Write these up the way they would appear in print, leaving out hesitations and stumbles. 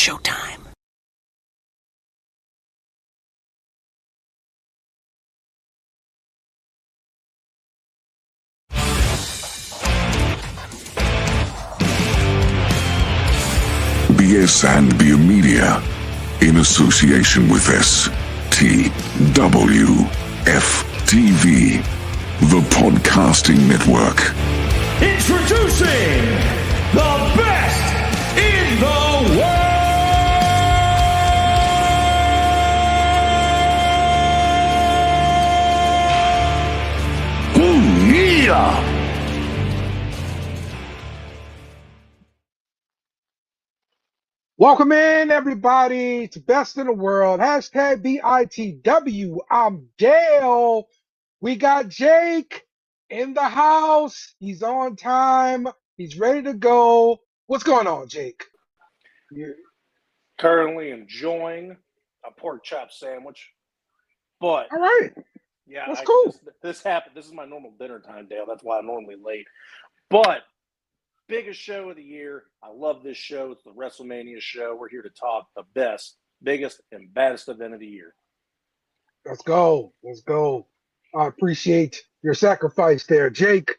showtime. BS and Beer Media, in association with STWFTV, the Podcasting Network. Introducing the best in the world! Ooh, yeah! Welcome in, everybody, to Best in the World. Hashtag BITW. I'm Dale. We got Jake in the house. He's on time. He's ready to go. What's going on, Jake? Currently enjoying a pork chop sandwich. But all right. Yeah, that's cool. This happened. This is my normal dinner time, Dale. That's why I'm normally late. But biggest show of the year. I love this show. It's the WrestleMania show. We're here to talk the best, biggest, and baddest event of the year. Let's go. Let's go. I appreciate your sacrifice there, Jake.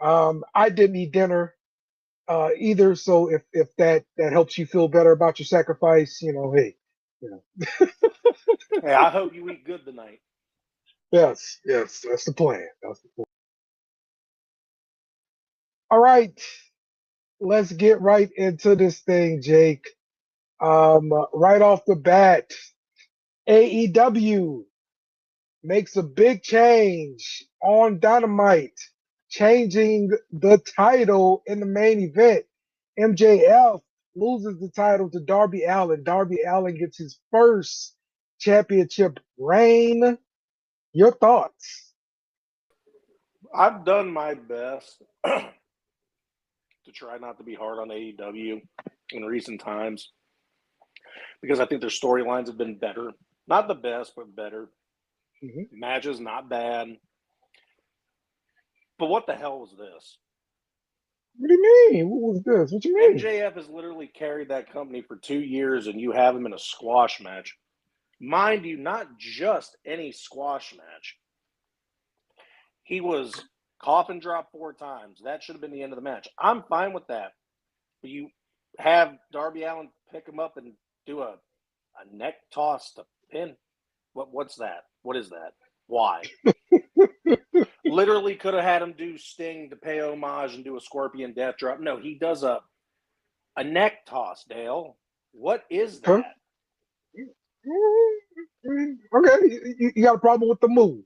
I didn't eat dinner either, so if that helps you feel better about your sacrifice, hey. Hey, I hope you eat good tonight. Yes, that's the plan. All right. Let's get right into this thing, Jake. Right off the bat, AEW makes a big change on Dynamite, changing the title in the main event. MJF loses the title to Darby Allin. Darby Allin gets his first championship reign. Your thoughts? I've done my best to try not to be hard on AEW in recent times because I think their storylines have been better. Not the best, but better. Mm-hmm. Matches, not bad. But what the hell was this? What do you mean? What was this? What you mean? MJF has literally carried that company for 2 years, and you have him in a squash match. Mind you, not just any squash match. He was Coffin Dropped 4 times. That should have been the end of the match. I'm fine with that. But you have Darby Allin pick him up and do a neck toss to pin. What's that? What is that? Why? Literally could have had him do Sting to pay homage and do a Scorpion Death Drop. No, he does a neck toss, Dale. What is that? Okay, you got a problem with the move.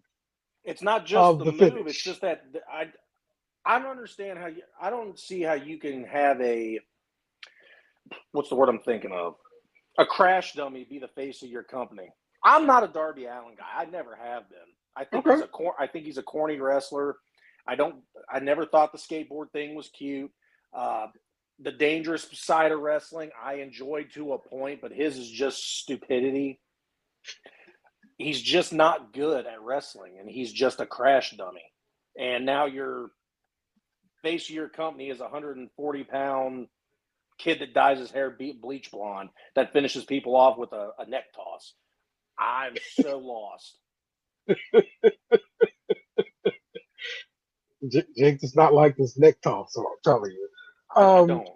It's not just the move. Finish. It's just that I don't understand how I don't see how you can have what's the word I'm thinking of? A crash dummy be the face of your company. I'm not a Darby Allin guy. I never have been. I think he's a corny wrestler. I never thought the skateboard thing was cute. The dangerous side of wrestling I enjoyed to a point, but his is just stupidity. He's just not good at wrestling, and he's just a crash dummy. And now your face of your company is a 140-pound kid that dyes his hair bleach blonde that finishes people off with a neck toss. I'm so lost. Jake does not like this neck toss, so I'm telling you. I don't.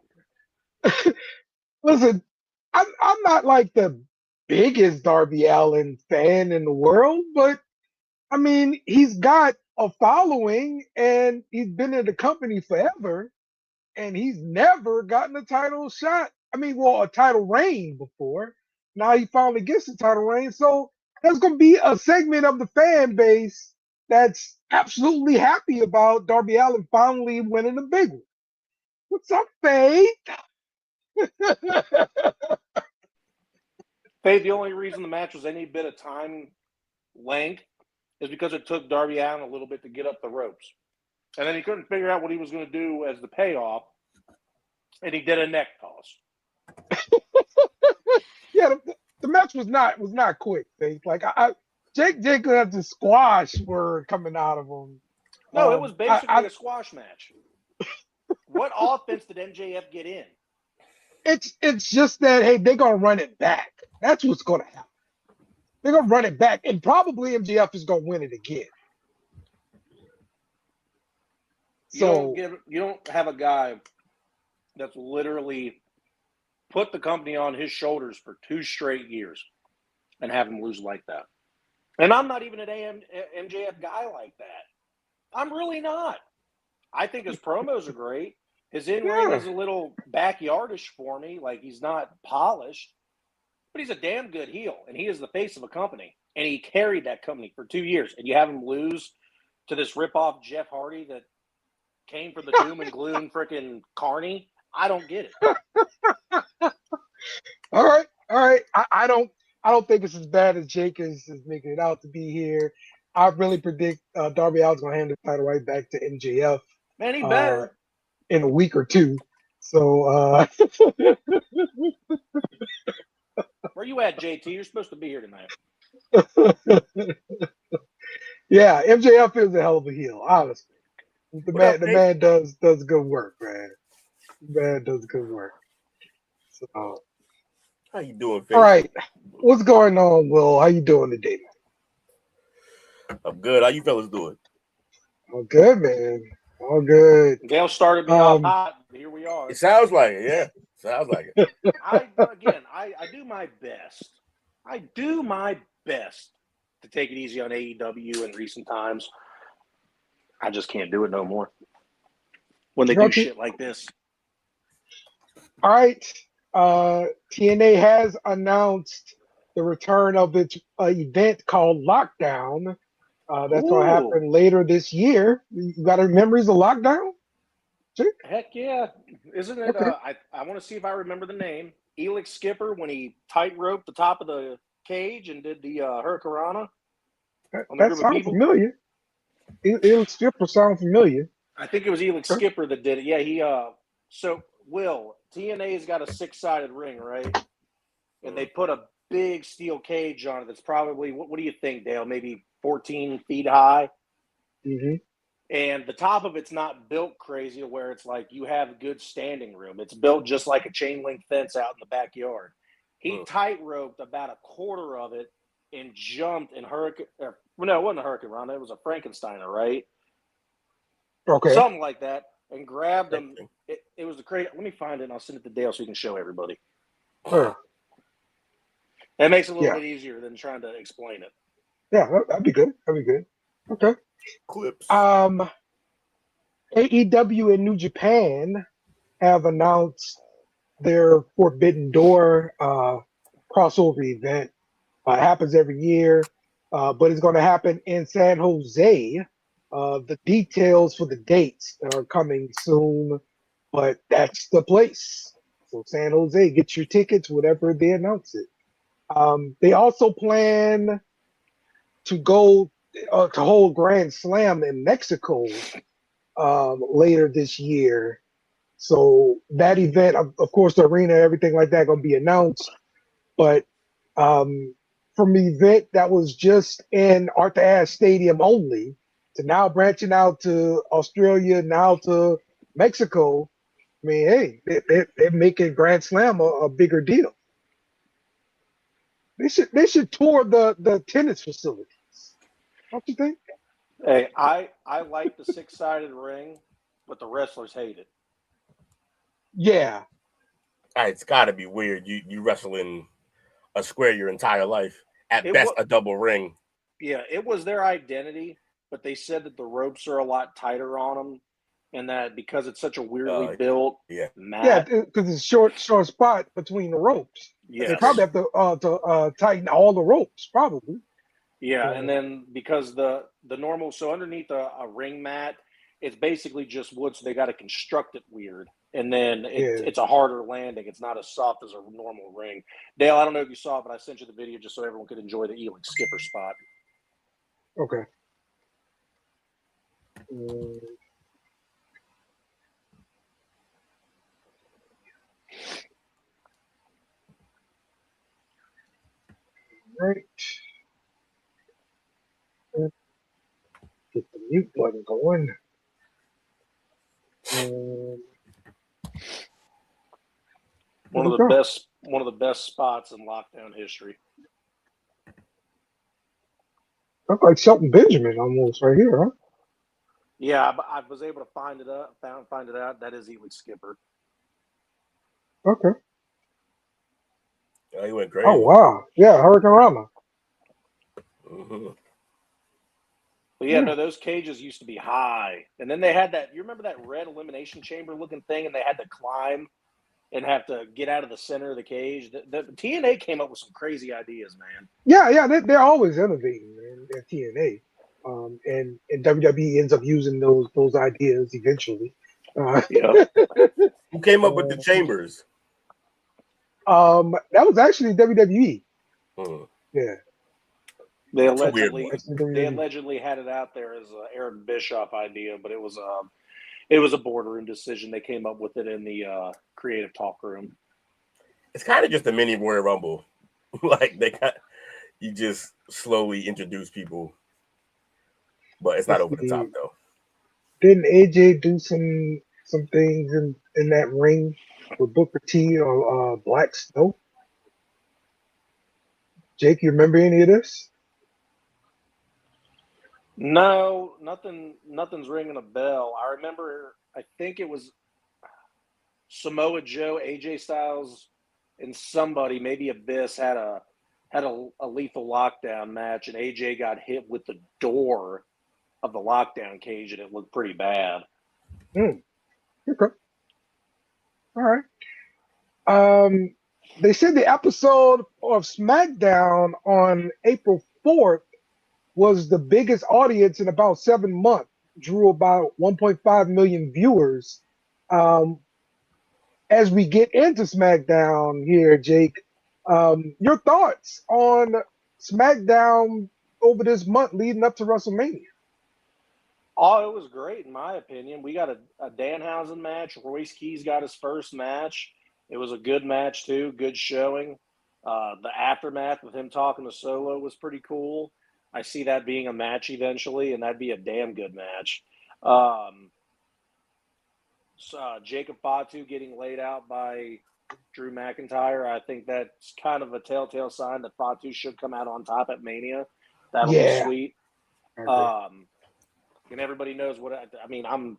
Listen, I'm not like the biggest Darby Allin fan in the world, but I mean, he's got a following and he's been in the company forever and he's never gotten a title shot. I mean, well, a title reign before. Now he finally gets a title reign. So there's going to be a segment of the fan base that's absolutely happy about Darby Allin finally winning the big one. What's up, Faith? Faith, the only reason the match was any bit of time length is because it took Darby Allin a little bit to get up the ropes. And then he couldn't figure out what he was going to do as the payoff, and he did a neck toss. Yeah, the match was not quick, Faith. Like Jake could have the squash word coming out of him. No, it was basically a squash match. What offense did MJF get in? It's just that hey, they're gonna run it back. That's what's gonna happen. They're gonna run it back, and probably MJF is gonna win it again. So You don't have a guy that's literally put the company on his shoulders for 2 straight years and have him lose like that. And I'm not even an MJF guy like that. I'm really not. I think his promos are great. His in-ring is a little backyardish for me. Like, he's not polished. But he's a damn good heel, and he is the face of a company. And he carried that company for 2 years. And you have him lose to this rip-off Jeff Hardy that came for the doom and gloom freaking Carney. I don't get it. all right. I don't think it's as bad as Jake is making it out to be here. I really predict Darby Allin's gonna hand the title right back to MJF. Man, he better. In a week or two. So where you at, JT? You're supposed to be here tonight. yeah, MJF is a hell of a heel, honestly. The man does good work, man. The man does good work. So how you doing, Faith? All right. What's going on, Will? How you doing today, man? I'm good. How you fellas doing? I'm good, man. All good. Dale started me off hot. Here we are. It sounds like it, yeah. Sounds like it. I do my best. I do my best to take it easy on AEW in recent times. I just can't do it no more. When they do shit like this. All right. TNA has announced the return of its event called Lockdown. That's going to happen later this year. You got any memories of Lockdown? Heck yeah. Isn't it? Okay. I want to see if I remember the name. Elix Skipper, when he tight-roped the top of the cage and did the Hurricanrana. That sounds familiar. Elix Skipper sounds familiar. I think it was Elix Skipper that did it. Yeah, so, Will, TNA's got a 6-sided ring, right? And they put a big steel cage on it that's probably, what do you think, Dale? Maybe 14 feet high. Mm-hmm. And the top of it's not built crazy to where it's like you have good standing room. It's built just like a chain link fence out in the backyard. He tight-roped about a quarter of it and jumped in no, it wasn't a Hurricanrana. It was a Frankensteiner, right? Okay. Something like that. And grabbed him. It was a crazy. Let me find it and I'll send it to Dale so he can show everybody. Sure. That makes it a little bit easier than trying to explain it. Yeah, that'd be good. Okay. Clips. AEW and New Japan have announced their Forbidden Door crossover event. It happens every year, but it's going to happen in San Jose. The details for the dates are coming soon, but that's the place. So San Jose, get your tickets, whatever they announce it. They also plan to go to hold Grand Slam in Mexico later this year. So that event, of course, the arena, everything like that, going to be announced. But from the event that was just in Arthur Ashe Stadium only, to now branching out to Australia, now to Mexico, I mean, hey, they're making Grand Slam a bigger deal. They should tour the tennis facilities. Don't you think? Hey, I like the 6-sided ring, but the wrestlers hate it. Yeah. It's got to be weird. You wrestle in a square your entire life. At best, a double ring. Yeah, it was their identity, but they said that the ropes are a lot tighter on them, and that because it's such a weirdly built mat. Yeah, because it's short spot between the ropes. Yeah, they probably have to tighten all the ropes, probably. Yeah, and then because the normal, so underneath a ring mat, it's basically just wood, so they got to construct it weird. And then it's a harder landing. It's not as soft as a normal ring. Dale, I don't know if you saw it, but I sent you the video just so everyone could enjoy the Elix Skipper spot. Okay. Right. Get the mute button going. One of the best spots in lockdown history. Looks like Shelton Benjamin almost right here, huh? Yeah, but I was able to find it out. That is Elite Skipper. Okay. Yeah, he went crazy. Oh wow. Yeah, Hurricane Rama. Mm-hmm. But yeah, no, those cages used to be high. And then they had that, you remember that red elimination chamber looking thing, and they had to climb and have to get out of the center of the cage? The TNA came up with some crazy ideas, man. Yeah, they're always innovating, man, at TNA. And WWE ends up using those ideas eventually. Yeah. Who came up with the chambers? That was actually WWE. Yeah. They allegedly had it out there as an Eric Bischoff idea, but it was a boardroom decision. They came up with it in the creative talk room. It's kind of just a mini Royal Rumble. Like you just slowly introduce people, but it's not over the top though. Didn't AJ do some things in that ring with Booker T or Black Snow? Jake, you remember any of this? No, nothing's ringing a bell. I remember, I think it was Samoa Joe, AJ Styles, and somebody, maybe Abyss, had a lethal lockdown match, and AJ got hit with the door of the lockdown cage, and it looked pretty bad. Okay. All right. They said the episode of SmackDown on April 4th was the biggest audience in about 7 months, drew about 1.5 million viewers. As we get into SmackDown here, Jake, your thoughts on SmackDown over this month leading up to WrestleMania? Oh, it was great, in my opinion. We got a Danhausen match. Royce Keys got his first match. It was a good match, too. Good showing. The aftermath with him talking to Solo was pretty cool. I see that being a match eventually, and that'd be a damn good match. Jacob Fatu getting laid out by Drew McIntyre, I think that's kind of a telltale sign that Fatu should come out on top at Mania. That'll be sweet. And everybody knows what I mean. I'm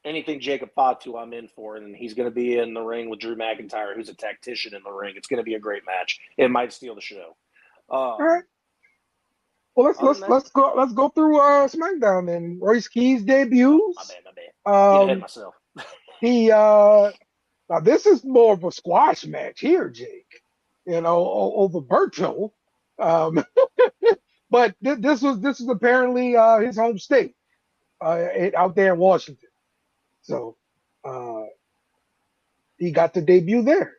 anything Jacob Fatu I'm in for, and he's going to be in the ring with Drew McIntyre, who's a tactician in the ring. It's going to be a great match. It might steal the show. All right. Well, let's go through SmackDown then. Royce Keys debuts. My bad. Get ahead of myself. Now this is more of a squash match here, Jake. Over Berto. But this is apparently his home state, out there in Washington. So he got the debut there.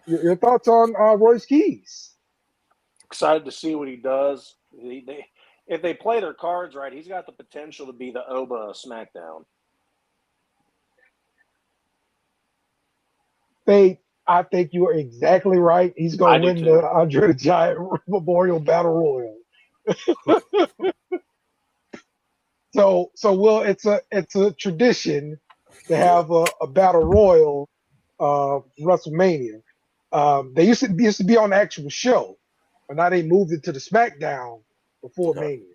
Your thoughts on Royce Keys? Excited to see what he does. If they play their cards right, he's got the potential to be the Oba of SmackDown. I think you are exactly right. He's going to win the Andre the Giant Memorial Battle Royal. So it's a tradition to have a battle royal WrestleMania. They used to be on the actual show, but now they moved it to the SmackDown before Mania.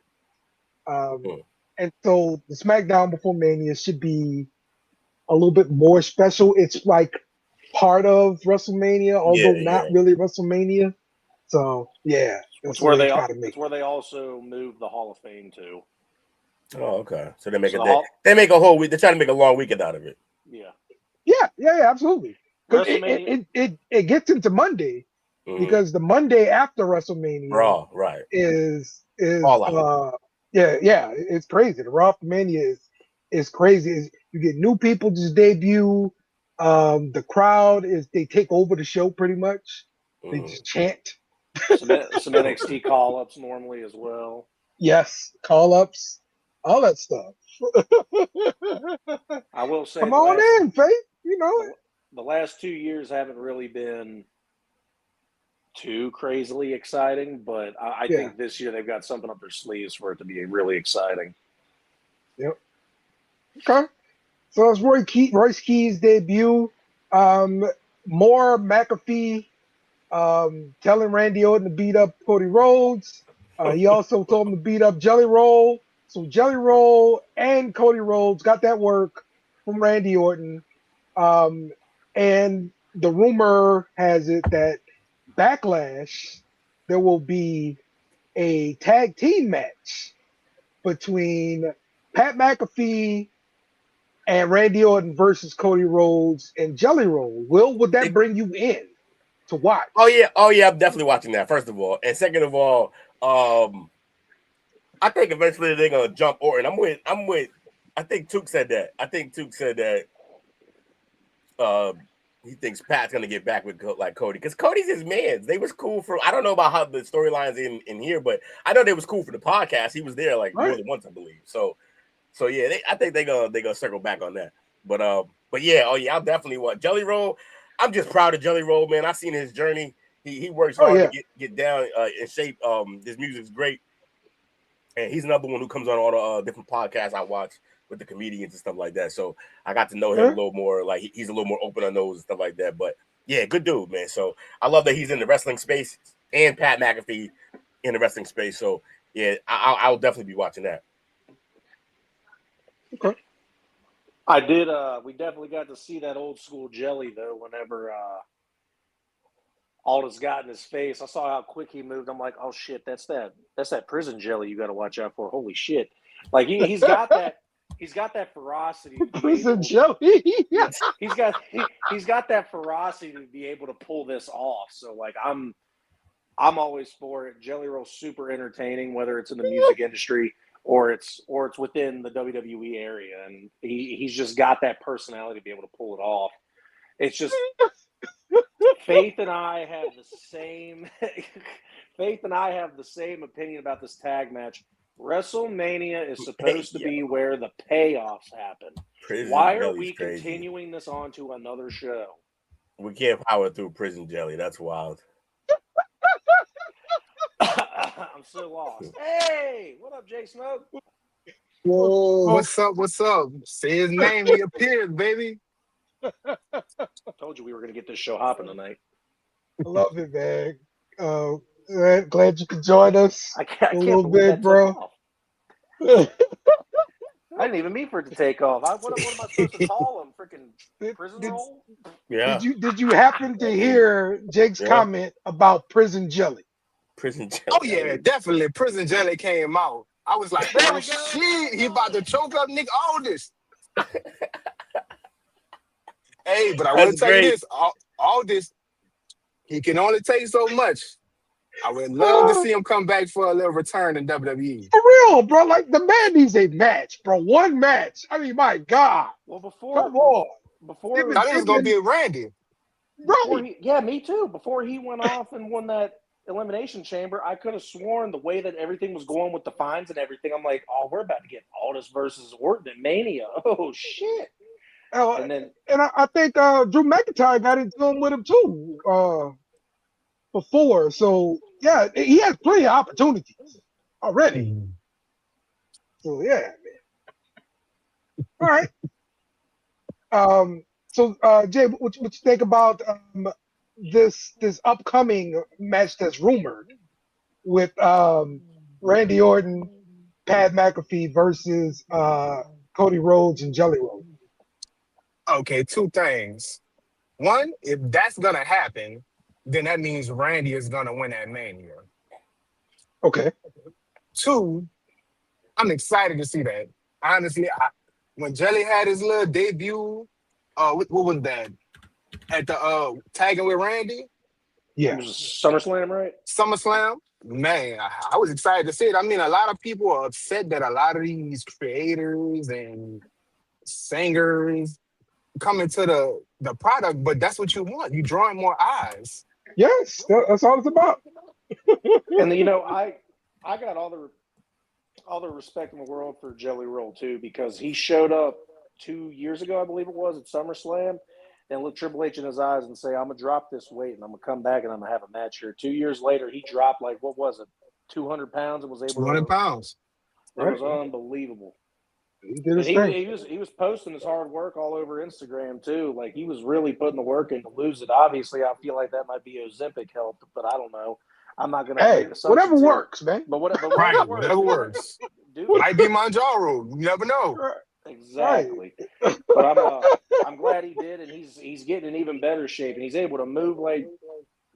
And so the SmackDown before Mania should be a little bit more special. It's like part of WrestleMania, although not really WrestleMania. So that's where they also moved the Hall of Fame to. Oh, okay. So they make a whole week. They try to make a long weekend out of it. Yeah, absolutely. It gets into Monday because the Monday after WrestleMania, Raw, right, is all out. It's crazy. The Raw after Mania is crazy. You get new people just debut. The crowd they take over the show pretty much. They just chant. Some NXT call-ups normally as well. Yes, call-ups, all that stuff. I will say, come on in, Faith. The last 2 years haven't really been too crazily exciting, but I think this year they've got something up their sleeves for it to be really exciting. Yep. Okay. So it's Royce Keys' debut. more McAfee telling Randy Orton to beat up Cody Rhodes. He also told him to beat up Jelly Roll. So Jelly Roll and Cody Rhodes got that work from Randy Orton. And the rumor has it that Backlash, there will be a tag team match between Pat McAfee and Randy Orton versus Cody Rhodes and Jelly Roll. Would that bring you in to watch? Oh yeah, I'm definitely watching that. First of all, and second of all, I think eventually they're gonna jump Orton. I'm with. I think Took said that. He thinks Pat's gonna get back with like Cody because Cody's his man. They was cool for. I don't know about how the storylines in here, but I know they was cool for the podcast. He was there like more than once, I believe. So yeah, I think they gonna circle back on that. But yeah, I'll definitely want Jelly Roll. I'm just proud of Jelly Roll, man. I've seen his journey. He works hard to get down in shape. His music's great, and he's another one who comes on all the different podcasts I watch with the comedians and stuff like that. So I got to know him a little more. Like he's a little more open on those and stuff like that. But yeah, good dude, man. So I love that he's in the wrestling space and Pat McAfee in the wrestling space. So yeah, I'll definitely be watching that. Okay. I did. We definitely got to see that old school Jelly though. Whenever Aldis got in his face, I saw how quick he moved. I'm like, oh shit, that's that prison Jelly you got to watch out for. Holy shit! Like he's got that. He's got that ferocity. Prison Jelly. He's got that ferocity to be able to pull this off. So like I'm always for it. Jelly Roll's super entertaining, whether it's in the music industry or it's within the WWE area, and he's just got that personality to be able to pull it off. It's just Faith and I have the same opinion about this tag match. WrestleMania is supposed to be where the payoffs happen. Why are we continuing this on to another show? We can't power through Prison Jelly. That's wild. I'm so lost. Hey, what up, Jay Smoke? Whoa, what's up? Say his name, he appears, baby. Told you we were going to get this show hopping tonight. I love it, man. Glad you could join us I can't a little bit, bro. I didn't even mean for it to take off. What am I supposed to call him? Freaking prison roll? Yeah. Did you happen to hear Jake's comment about Prison Jelly? Prison Jelly. Oh yeah, definitely. Prison Jelly came out. I was like, oh shit, he about to choke up Nick Aldis. Hey, but I want to tell you this, Aldis, he can only take so much. I would love to see him come back for a little return in WWE. For real, bro. Like, the man needs a match, bro. One match. I mean, my God. Well, before I thought it was going to be a Randy. Yeah, me too. Before he went off and won that Elimination Chamber, I could have sworn the way that everything was going with the fines and everything, I'm like, oh, we're about to get Aldis versus Orton at Mania. Oh, shit. And I think Drew McIntyre got into him with him too before. So yeah, he has plenty of opportunities already. So yeah, man. All right. So Jay, what you think about this upcoming match that's rumored with Randy Orton, Pat McAfee versus Cody Rhodes and Jelly Roll? Okay, two things. One, if that's going to happen, then that means Randy is going to win at Mania. Okay. Two, I'm excited to see that. Honestly, when Jelly had his little debut, what was that? At the tagging with Randy? Yeah. It was SummerSlam, right? SummerSlam? Man, I was excited to see it. I mean, a lot of people are upset that a lot of these creators and singers come into the product, but that's what you want. You're drawing more eyes. Yes, that's all it's about. And you know, I got all the respect in the world for Jelly Roll too, because he showed up 2 years ago, I believe it was, at SummerSlam, and look Triple H in his eyes and say, I'm gonna drop this weight and I'm gonna come back and I'm gonna have a match here. 2 years later, he dropped like, what was it, 200 pounds and was able 200 pounds. It was unbelievable. He did his thing. He was posting his hard work all over Instagram too. Like he was really putting the work in to lose it. Obviously, I feel like that might be Ozempic help, but I don't know. I'm not gonna make assumptions whatever here. works, man. But whatever works. Dude, Might be Manjaro. You never know. Exactly. But I'm glad he did, and he's getting in even better shape, and he's able to move like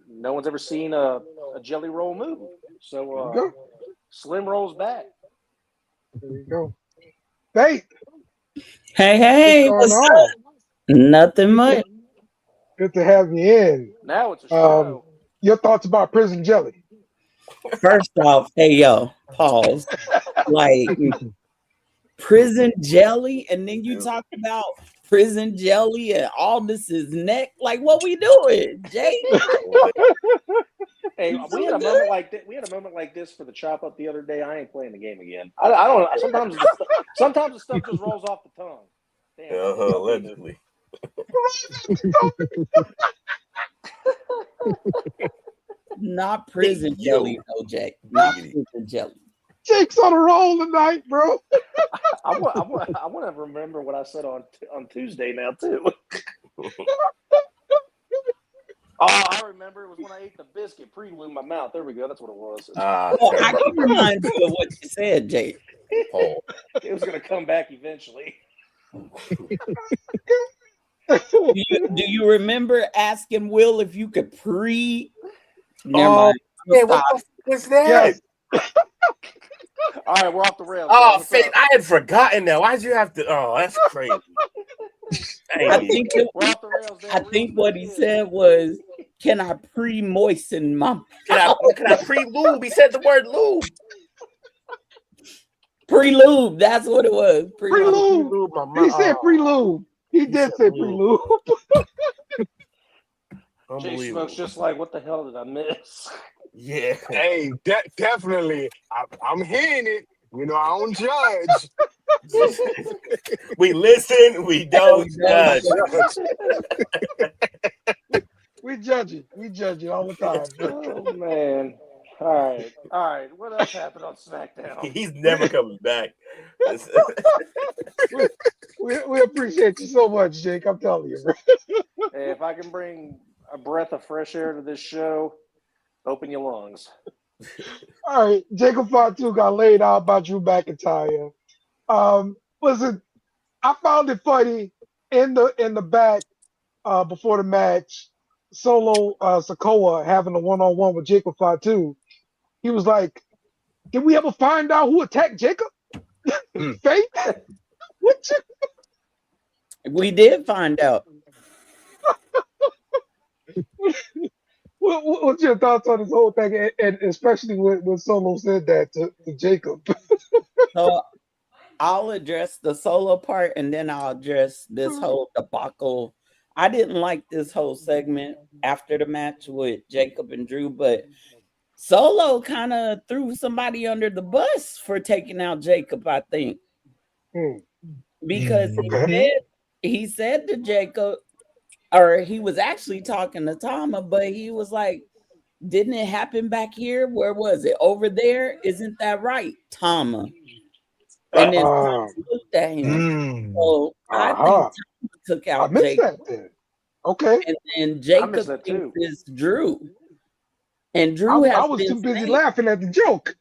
no one's ever seen a jelly roll move. So Slim rolls back. There you go. Faith. Hey, what's up? Nothing much. Good to have you in. Now it's a show. Your thoughts about prison jelly? First off, hey yo, pause. Like prison jelly, and then you talk about prison jelly and Aldis's neck. Like, what we doing, Jay? Hey, we had a moment like that. We had a moment like this for the chop up the other day. I ain't playing the game again. I don't know. Sometimes the stuff just rolls off the tongue. Damn. Allegedly. Not prison jelly, no, Jack. Not prison jelly. Jake's on a roll tonight, bro. I want to remember what I said on Tuesday now too. Oh, I remember it was when I ate the biscuit pre-lube in my mouth. There we go. That's what it was. Well, I can remind you of what you said, Jake. It was going to come back eventually. Do you remember asking Will if you could Never mind. Yeah, what's that? Yes. All right, we're off the rails. Oh, Faith, I had forgotten that. Why'd you have to? Oh, that's crazy. I think what he said was, "Can I pre-moisten my mouth?" Can I pre-lube? He said the word lube. Pre-lube. That's what it was. Pre-lube. He said pre-lube. He did say pre-lube. Jay Smoke's just like, what the hell did I miss? Yeah. Hey, definitely. I'm hearing it. You know, I don't judge. We listen. We don't judge. We judge it all the time. Oh man. All right. What else happened on SmackDown? He's never coming back. we appreciate you so much, Jake. I'm telling you. Hey, if I can bring a breath of fresh air to this show, open your lungs. All right, Jacob Fatu got laid out by Drew McIntyre. Listen, I found it funny in the back before the match. Solo Sikoa having a one-on-one with Jacob Fatu. He was like, "Did we ever find out who attacked Jacob?" Faith? We did find out. What's your thoughts on this whole thing, and especially when Solo said that to Jacob? So I'll address the Solo part, and then I'll address this whole debacle. I didn't like this whole segment after the match with Jacob and Drew, but Solo kind of threw somebody under the bus for taking out Jacob, I think. Because he said to Jacob, or he was actually talking to Tama, but he was like, didn't it happen back here? Where was it? Over there? Isn't that right, Tama? And then Tama looked at him. So I think Tama took out Jacob. Okay. And then Jacob thinks it's Drew. And Drew I was too busy laughing at the joke.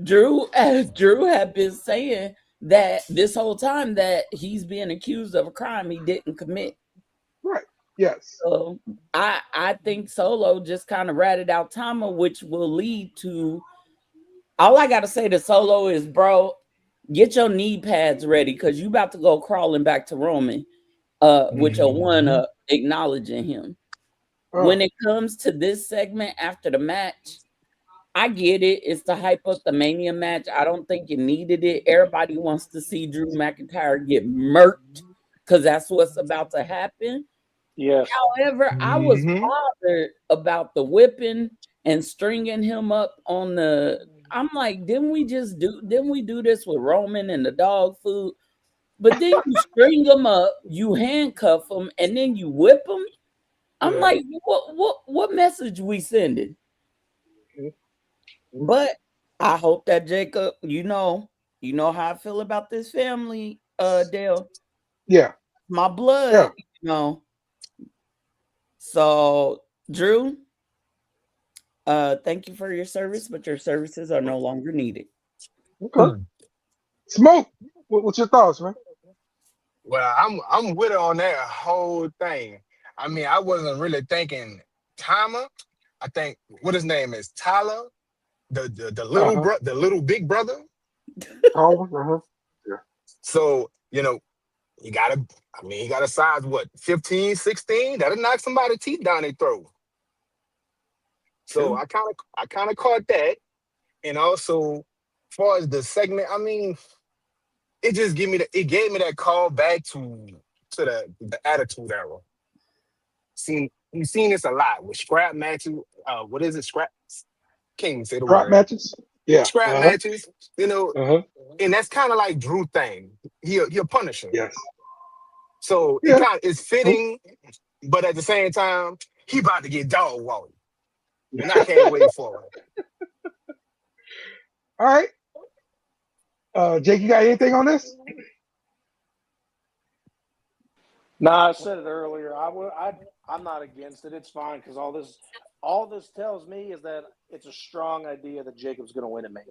Drew had been saying that this whole time that he's being accused of a crime he didn't commit. Right. Yes. So I think Solo just kind of ratted out Tama, which will lead to all I gotta say to Solo is, bro, get your knee pads ready because you about to go crawling back to Roman with your one up acknowledging him. When it comes to this segment after the match, I get it. It's to hype up the Mania match. I don't think you needed it. Everybody wants to see Drew McIntyre get murked because that's what's about to happen. Yes. However, I was bothered about the whipping and stringing him up on the. I'm like, didn't we do this with Roman and the dog food? But then you string him up, you handcuff him, and then you whip him. I'm like, what message we sending? But I hope that Jacob, you you know how I feel about this family, Dale. Yeah. My blood, Yeah. you know. So, Drew, thank you for your service, but your services are no longer needed. Okay. Smoke. What's your thoughts, man? Well, I'm with her on that whole thing. I mean, I wasn't really thinking Timer. I think what his name is, Tyler, the little the little big brother. Yeah. So, you know, he got a size what, 15, 16? That'll knock somebody's teeth down their throat. So I kind of caught that. And also, as far as the segment, I mean, it just gave me that call back to the Attitude Era. You've seen this a lot with scrap matches. What is it? Scrap? Can't even say the Scrap word. matches? Yeah. Scrap matches, you know, and that's kind of like Drew thing. He a Punisher. Yes. So it's fitting, but at the same time, he about to get dog walked. And I can't wait for it. All right. Jake, you got anything on this? I said it earlier. I'm not against it. It's fine because all this tells me is that it's a strong idea that Jacob's going to win at Mania.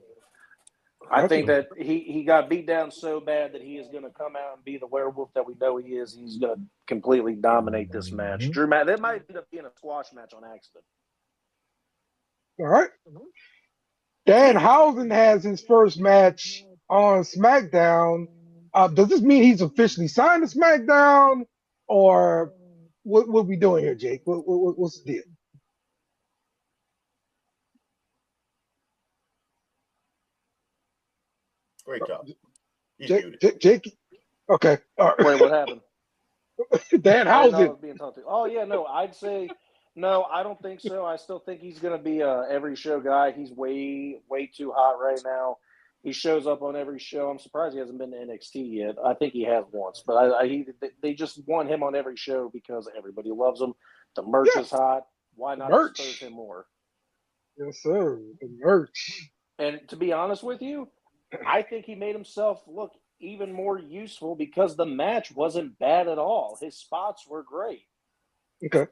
I think that he got beat down so bad that he is going to come out and be the werewolf that we know he is. He's going to completely dominate this match. Drew, that might end up being a squash match on accident. All right. Danhausen has his first match on SmackDown. Does this mean he's officially signed to SmackDown, or what are we doing here, Jake? What's the deal? Great job. Jake. Okay. All right. Wait, what happened? Danhausen. Being talked to. Oh yeah, no. I'd say no. I don't think so. I still think he's going to be a every show guy. He's way too hot right now. He shows up on every show. I'm surprised he hasn't been to NXT yet. I think he has once, but they just want him on every show because everybody loves him. The merch is hot. Why not expose him more? Yes, sir. The merch. And to be honest with you, I think he made himself look even more useful because the match wasn't bad at all. His spots were great. Okay.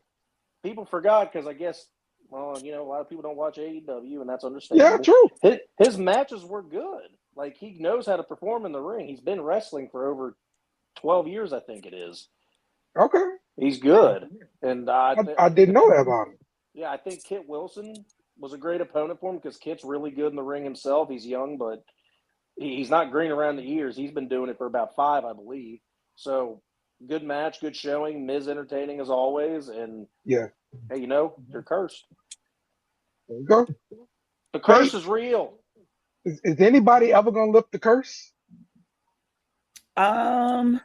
People forgot because I guess, well, you know, a lot of people don't watch AEW, and that's understandable. Yeah, true. His matches were good. Like, he knows how to perform in the ring. He's been wrestling for over 12 years, I think it is. Okay. He's good. And I didn't know that about him. Yeah, I think Kit Wilson was a great opponent for him because Kit's really good in the ring himself. He's young, but he's not green around the ears. He's been doing it for about 5, I believe. So, good match, good showing. Miz entertaining as always. And, hey, you know, you're cursed. There you go. The curse is real. Is anybody ever going to lift the curse? I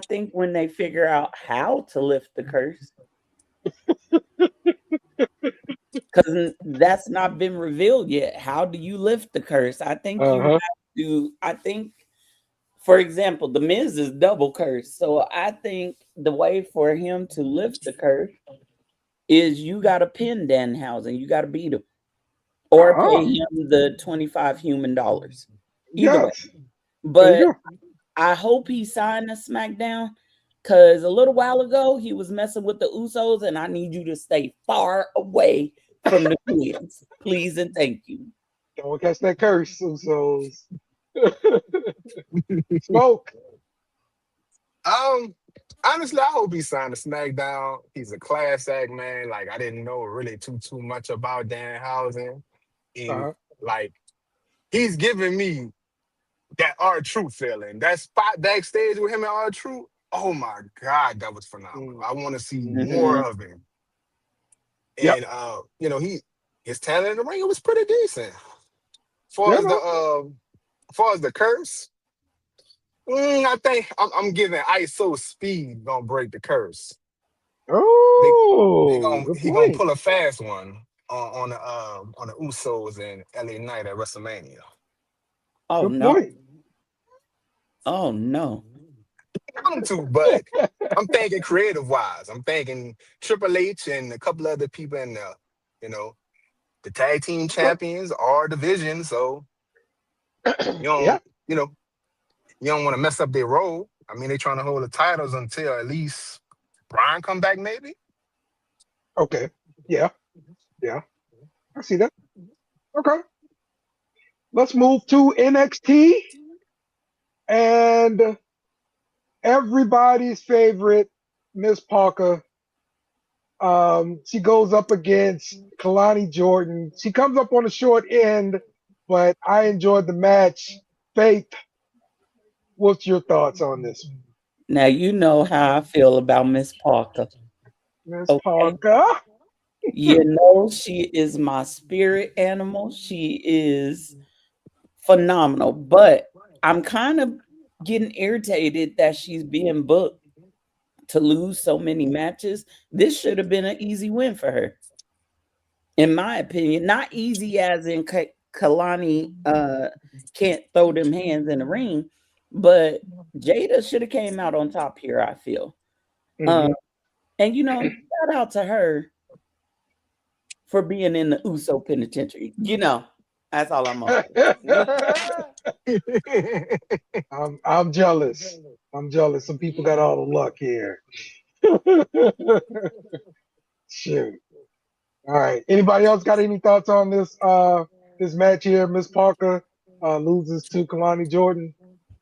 think when they figure out how to lift the curse. Because that's not been revealed yet. How do you lift the curse? I think you have to. I think, for example, the Miz is double cursed. So I think the way for him to lift the curse is you got to pin Danhausen. You got to beat him. Or pay him the $25 human. Either way. But I hope he signed to SmackDown. Because a little while ago, he was messing with the Usos, and I need you to stay far away from the twins. Please and thank you. Don't catch that curse, Usos. Smoke. Honestly, I hope he signed to SmackDown. He's a class act, man. Like, I didn't know really too much about Danhausen. And, like, he's giving me that R-Truth feeling. That spot backstage with him and R-Truth, oh, my God, that was phenomenal. I want to see more of him. And, you know, his talent in the ring, it was pretty decent. As far as the curse, I think I'm giving ISO Speed gonna break the curse. Oh, he gonna pull a fast one on the Usos and LA Knight at WrestleMania. Oh no! Oh no! I'm too, but I'm thinking creative wise. I'm thinking Triple H and a couple other people in the, you know, the tag team champions, our division. So You don't, Yeah. you know, you don't want to mess up their role. I mean, they're trying to hold the titles until at least Brian come back, maybe. Okay. Yeah. Yeah. I see that. Okay. Let's move to NXT and everybody's favorite Miss Parker. She goes up against Kalani Jordan. She comes up on the short end, but I enjoyed the match. Faith, what's your thoughts on this, Now you know how I feel about Miss Parker. Miss Okay. Parker? You know, she is my spirit animal. She is phenomenal. But I'm kind of getting irritated that she's being booked to lose so many matches. This should have been an easy win for her, in my opinion. Not easy as in Kalani can't throw them hands in the ring, but Jada should have came out on top here, I feel. Mhm. And you know, shout out to her for being in the Uso penitentiary. You know, that's all I'm on. I'm jealous. I'm jealous. Some people got all the luck here. Shoot. All right. Anybody else got any thoughts on this match here? Miss Parker loses to Kalani Jordan.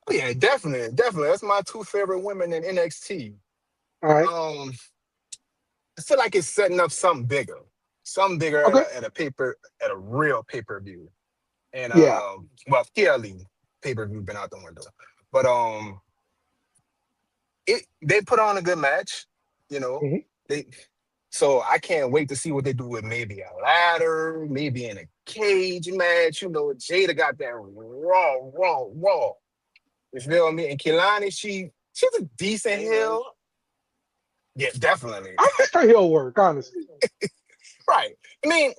Oh, yeah, definitely, definitely. That's my two favorite women in NXT. All right. I feel like it's setting up something bigger Okay. at a real pay-per-view. And Yeah. well, PLE pay-per-view been out the window. But they put on a good match, you know. Mhm. So I can't wait to see what they do with maybe a ladder, maybe in a cage match. You know, Jada got that raw. You feel me? And Kehlani, she's a decent heel. Yeah, definitely. I like her heel work, honestly. Right. I mean,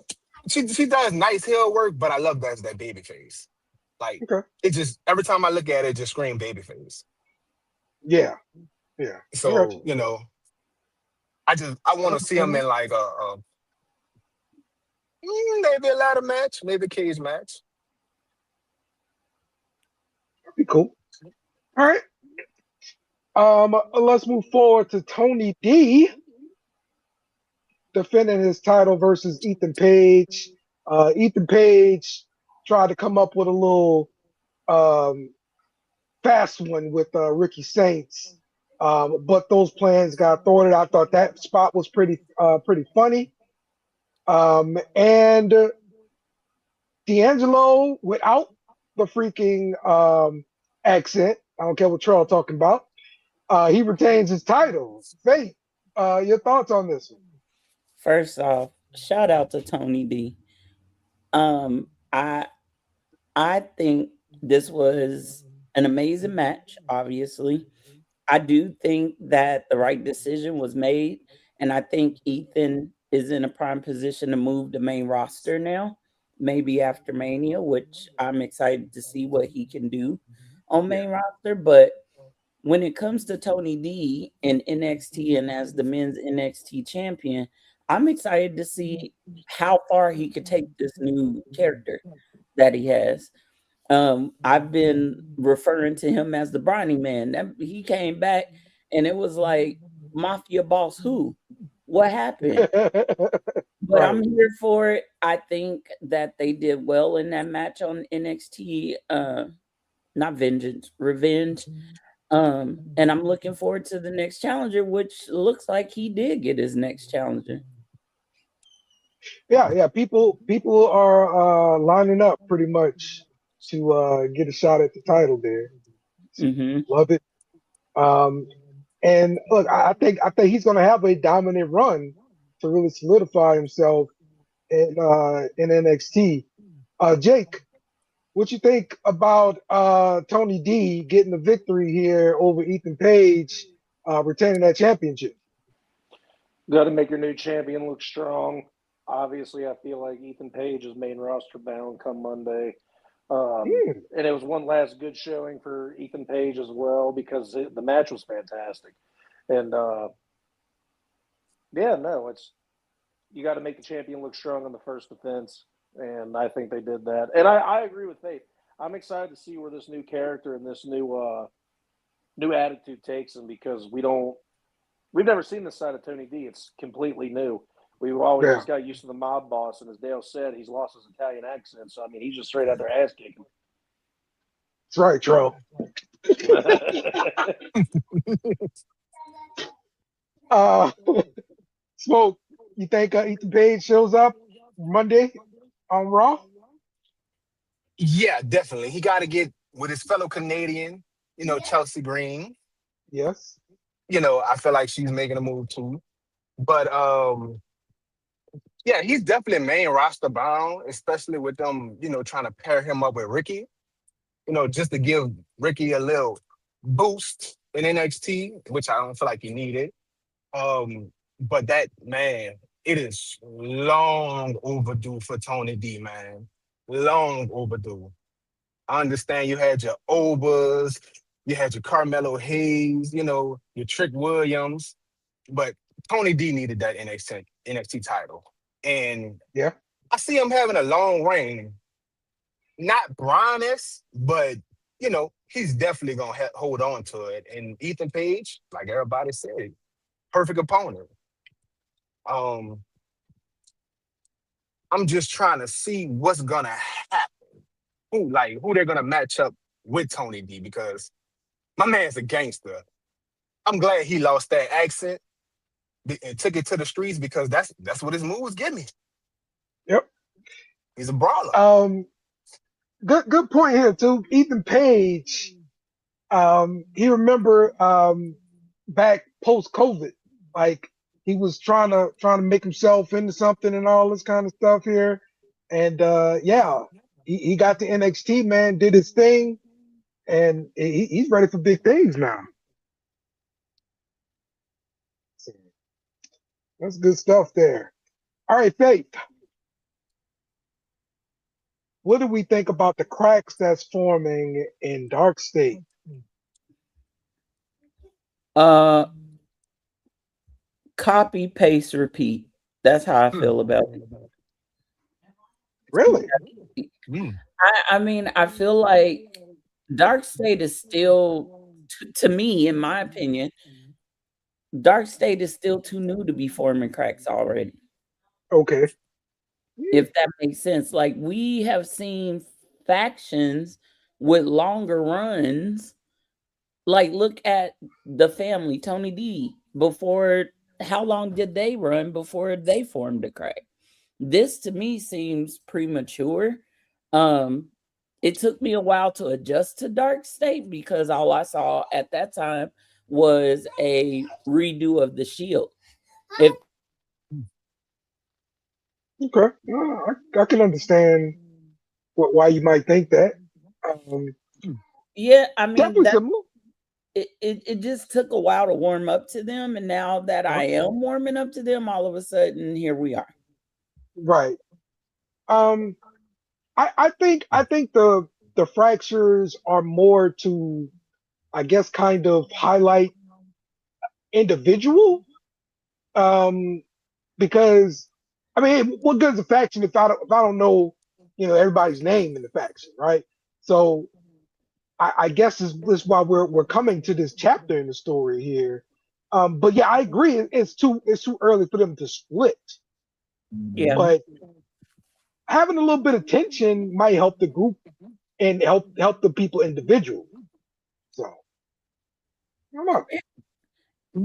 she does nice heel work, but I love that baby face. Like, Okay. it just, every time I look at it just scream baby face. Yeah. Yeah. I got So, you know, I want to see them in like maybe a ladder match, maybe a cage match. That'd be cool. All right. Let's move forward to Tony D defending his title versus Ethan Page. Ethan Page tried to come up with a little fast one with Ricky Saints, but those plans got thwarted. I thought that spot was pretty funny. And D'Angelo without the freaking accent. I don't care what Charles talking about. He retains his title. Faith, your thoughts on this one? First off, shout out to Tony D. I think this was an amazing match, obviously. I do think that the right decision was made, and I think Ethan is in a prime position to move the main roster now, maybe after Mania, which I'm excited to see what he can do on main roster. But when it comes to Tony D and NXT and as the men's NXT champion, I'm excited to see how far he could take this new character that he has. I've been referring to him as the Brownie Man. He came back and it was like, Mafia boss who? What happened? But I'm here for it. I think that they did well in that match on NXT, not Vengeance, Revenge. And I'm looking forward to the next challenger, which looks like he did get his next challenger. Yeah. People are lining up pretty much to get a shot at the title there. Love it. And look, I think he's going to have a dominant run to really solidify himself in NXT. Jake, what you think about Tony D getting the victory here over Ethan Page, retaining that championship? Got to make your new champion look strong. Obviously, I feel like Ethan Page is main roster bound come Monday. And it was one last good showing for Ethan Page as well because the match was fantastic. And you got to make the champion look strong on the first defense, and I think they did that. And I agree with Faith. I'm excited to see where this new character and this new attitude takes him because we've never seen this side of Tony D. It's completely new. We've always just got used to the mob boss, and as Dale said, he's lost his Italian accent. So I mean, he's just straight out there ass kicking. That's right, Tro. Smoke, you think Ethan Page shows up Monday on Raw? Yeah, definitely. He got to get with his fellow Canadian, Chelsea Green. Yes. I feel like she's making a move too. But yeah, he's definitely main roster bound, especially with them, trying to pair him up with Ricky. Just to give Ricky a little boost in NXT, which I don't feel like he needed. But that, man, it is long overdue for Tony D, man. Long overdue. I understand you had your Obas, you had your Carmelo Hayes, your Trick Williams, but Tony D needed that NXT title. And yeah, I see him having a long reign. Not Bryan-esque, but he's definitely gonna hold on to it. And Ethan Page, like everybody said, perfect opponent. I'm just trying to see what's gonna happen. Who they're gonna match up with Tony D, because my man's a gangster. I'm glad he lost that accent and took it to the streets, because that's what his moves give me. Yep. He's a brawler. Good point here too. Ethan Page, he remember back post COVID, like he was trying to make himself into something and all this kind of stuff here. And yeah, he got to NXT, man, did his thing, and he's ready for big things now. So, that's good stuff there. All right, Faith. What do we think about the cracks that's forming in Dark State? Copy, paste, repeat. That's how I feel about it. Really? I mean, I feel like Dark State is still, to me, in my opinion, Dark State is still too new to be forming cracks already. Okay. If that makes sense. Like, we have seen factions with longer runs. Like, look at the family, Tony D. How long did they run before they formed a crack? This to me seems premature. It took me a while to adjust to Dark State because all I saw at that time was a redo of the Shield. Okay, I can understand why you might think that. Yeah, I mean, definitely similar. It just took a while to warm up to them, and now that I am warming up to them, all of a sudden here we are. Right. I think the fractures are more to, I guess, kind of highlight individual. Because I mean, what good is a faction if I don't know, everybody's name in the faction, right? So I guess this is why we're coming to this chapter in the story here. But yeah, I agree. It's too early for them to split. Yeah. But having a little bit of tension might help the group and help the people individually. So I don't know.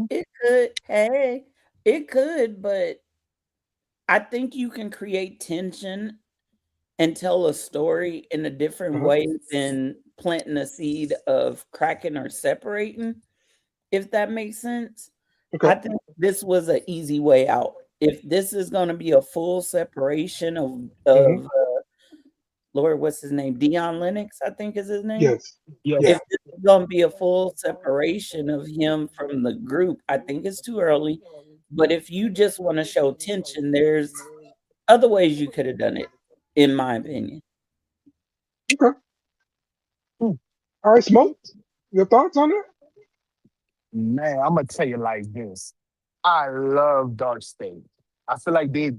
It could. Hey, it could, but I think you can create tension and tell a story in a different way than planting a seed of cracking or separating, if that makes sense. Okay. I think this was an easy way out. If this is going to be a full separation of Lord, what's his name? Dion Lennox, I think is his name. Yes. If this is going to be a full separation of him from the group, I think it's too early. But if you just want to show tension, there's other ways you could have done it, in my opinion. Okay. All right, Smoke, your thoughts on it? Man, I'm gonna tell you like this. I love Dark State. I feel like they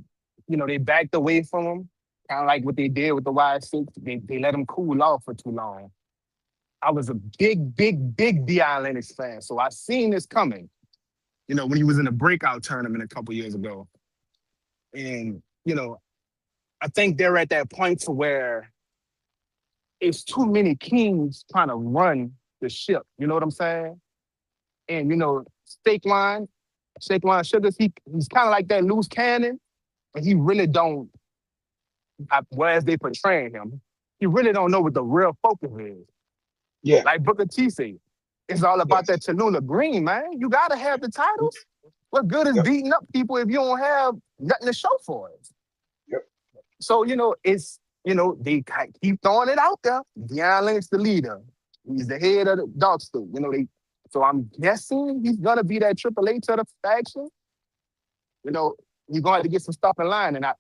backed away from him Kind of like what they did with the Y6. They let him cool off for too long. I was a big Dion Lennox fan, so I seen this coming. When he was in the breakout tournament a couple years ago, and I think they're at that point to where it's too many kings trying to run the ship. You know what I'm saying? And Saquon Sugars, he's kind of like that loose cannon, and he really don't. As they portraying him, he really don't know what the real focus is. Yeah. Like Booker T said, it's all about that Cholula Green, man. You gotta have the titles. What good is beating up people if you don't have nothing to show for it? Yep. So it's they keep throwing it out there. Deion Lennox the leader. He's the head of the dog stool. So I'm guessing he's gonna be that Triple H of the faction. He's gonna have to get some stuff in line, and I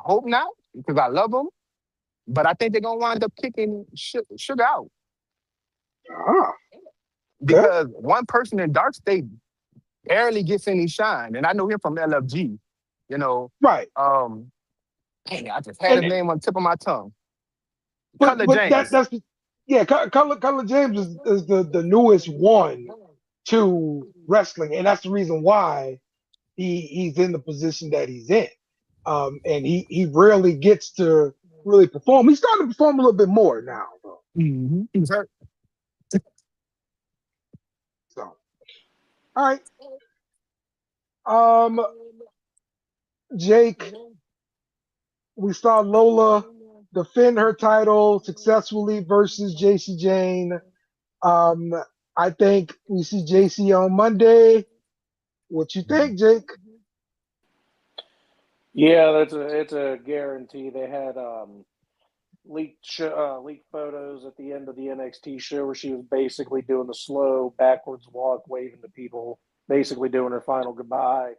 hope not, because I love him. But I think they're going to wind up kicking Sugar out. Because one person in Dark State barely gets any shine. And I know him from LFG, Right. Dang, I just had his name on the tip of my tongue. Color James. Color James is the newest one to wrestling. And that's the reason why he's in the position that he's in. And he rarely gets to really perform. He's starting to perform a little bit more now, though. Mm-hmm. He's hurt. So, all right. Jake, we saw Lola defend her title successfully versus JC Jane. I think we see JC on Monday. What you think, Jake? Yeah, it's a guarantee. They had leaked photos at the end of the NXT show where she was basically doing the slow backwards walk, waving to people, basically doing her final goodbye.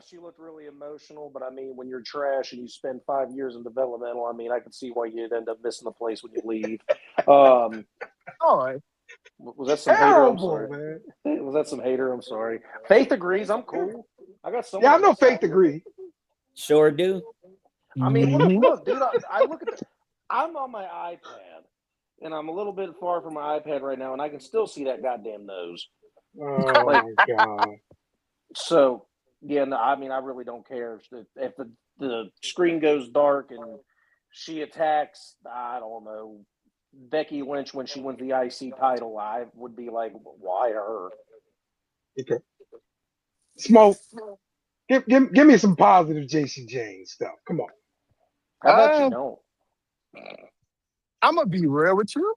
She looked really emotional, but I mean, when you're trash and you spend 5 years in developmental, I mean, I can see why you'd end up missing the place when you leave. Was that some hater? I'm sorry. Man. Was that some hater? I'm sorry. Faith agrees. I'm cool. I got some. Yeah, I know Faith agrees. Sure do. I mean, look, dude. I look at I'm on my iPad, and I'm a little bit far from my iPad right now, and I can still see that goddamn nose. Oh God. So. Yeah, no, I mean, I really don't care if the screen goes dark and she attacks. I don't know, Becky Lynch when she wins the IC title. I would be like, why her? Okay. Smoke. Give me some positive JC Jane stuff. Come on. How about you don't? I'm gonna be real with you.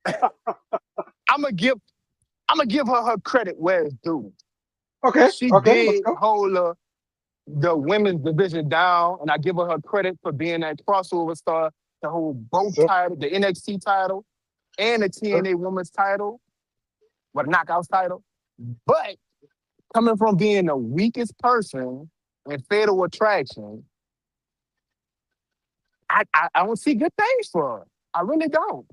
I'm gonna give her credit where it's due. Okay. She did hold the women's division down, and I give her credit for being that crossover star to hold both titles, the NXT title and the TNA women's title, knockouts title. But coming from being the weakest person in Fatal Attraction, I don't see good things for her. I really don't.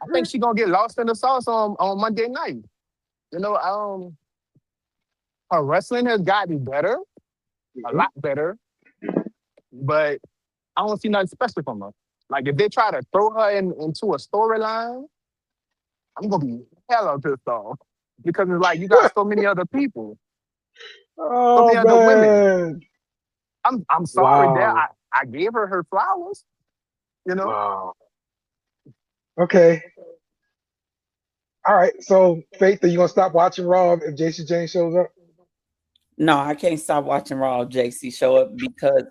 I think she's gonna get lost in the sauce on Monday night. Her wrestling has gotten better, a lot better, but I don't see nothing special from her. Like, if they try to throw her into a storyline, I'm going to be hella pissed off. Because it's like, you got so many other people. Oh, so many other women. man. I'm sorry, Dad. I gave her flowers, Wow. Okay. All right. So, Faith, are you going to stop watching Raw if JC Jane shows up? No, I can't stop watching Raw if JC show up because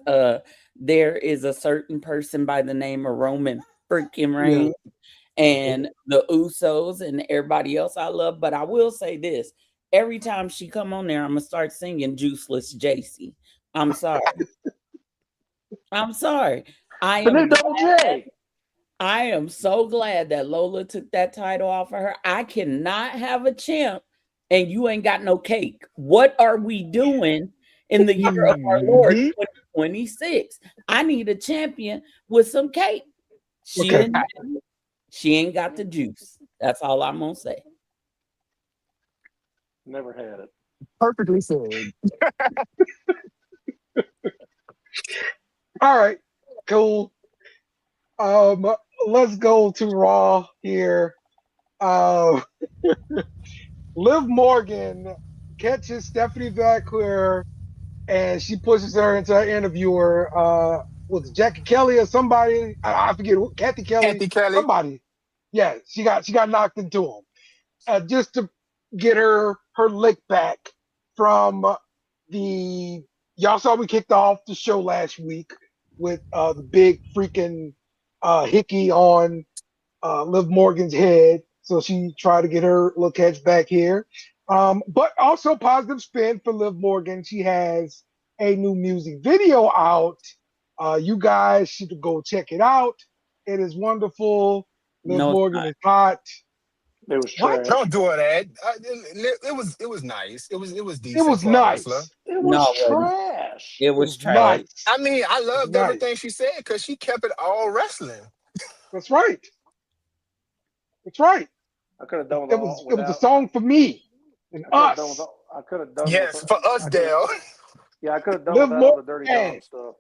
there is a certain person by the name of Roman freaking Reigns and the Usos and everybody else I love. But I will say this. Every time she come on there, I'm going to start singing Juiceless JC. I'm sorry. I'm sorry. I am so glad that Lola took that title off of her. I cannot have a champ and you ain't got no cake. What are we doing in the year of our Lord 2026? I need a champion with some cake. She ain't got the juice. That's all I'm gonna say. Never had it. Perfectly said. All right, cool. Let's go to Raw here. Uh, Liv Morgan catches Stephanie Blackqueer and she pushes her into her interviewer. Was it Jackie Kelly or somebody? I forget who. Kathy Kelly. Kathy Kelly. Somebody. Yeah, she got knocked into him. Just to get her lick back from the. Y'all saw we kicked off the show last week with the big freaking hickey on Liv Morgan's head. So she tried to get her little catch back here. But also positive spin for Liv Morgan. She has a new music video out. You guys should go check it out. It is wonderful. Liv Morgan is hot. It was trash. Don't do that. It was nice. It was decent. It was nice. It was trash. It was trash. Nice. I mean, I loved everything she said because she kept it all wrestling. That's right. That's right. I could have done it was a song for me and us. I could have done. Yes, for us, Dale. Yeah, I could have done without all the dirty dog stuff.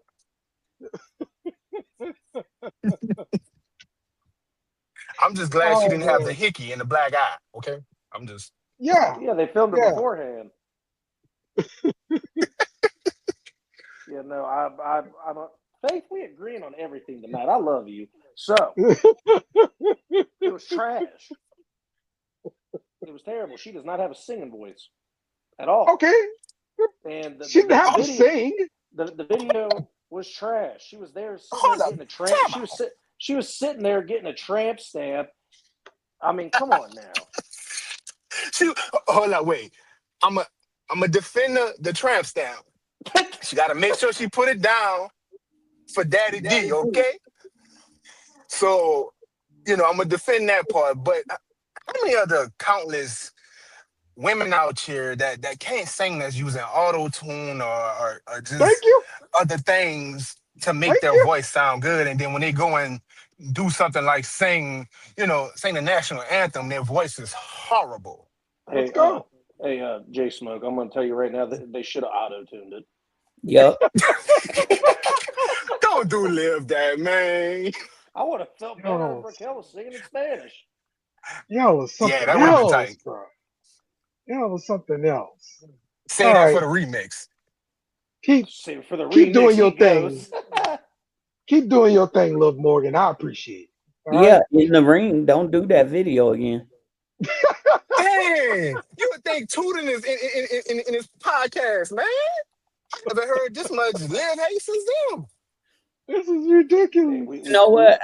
I'm just glad she didn't have the hickey and the black eye. Okay, I'm just. Yeah. Yeah, they filmed it beforehand. Yeah, no, I'm Faith, we agreeing on everything tonight. I love you. So it was trash. It was terrible. She does not have a singing voice at all. Okay. And she didn't have to sing. The video was trash. She was there getting a tramp. She was sitting there getting a tramp stamp. I mean, come on now. Hold on, wait. I'm a defend the tramp stamp. She got to make sure she put it down for Daddy D, okay? So, I'm going to defend that part. But how many other countless women out here that can't sing that's using auto-tune or just other things to make their voice sound good, and then when they go and do something like sing the national anthem, their voice is horrible. Let's go. Jay Smoke, I'm going to tell you right now that they should have auto-tuned it. Yep. Don't do Liv that, man. I would have felt better if Raquel was singing in Spanish. Yo, was something that would else, have been tight. bro. Yo, was something else. Say that for the remix. Keep doing your thing. Keep doing your thing, Liv Morgan. I appreciate it. In the ring. Don't do that video again. Dang, you would think Tootin is in his podcast, man. I haven't heard this much Liv hate since then. This is ridiculous. You know what?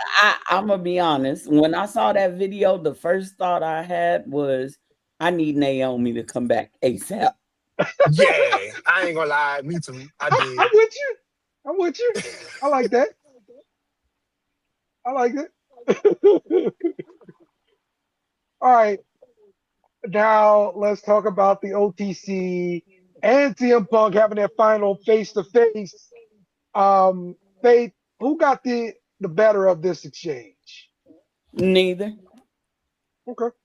I'm gonna be honest. When I saw that video, the first thought I had was, I need Naomi to come back ASAP. Yeah, I ain't gonna lie. Me too. I did. I'm with you. I like that. I like it. All right. Now let's talk about the OTC and CM Punk having their final face-to-face. Faith, who got the better of this exchange? Neither. Okay.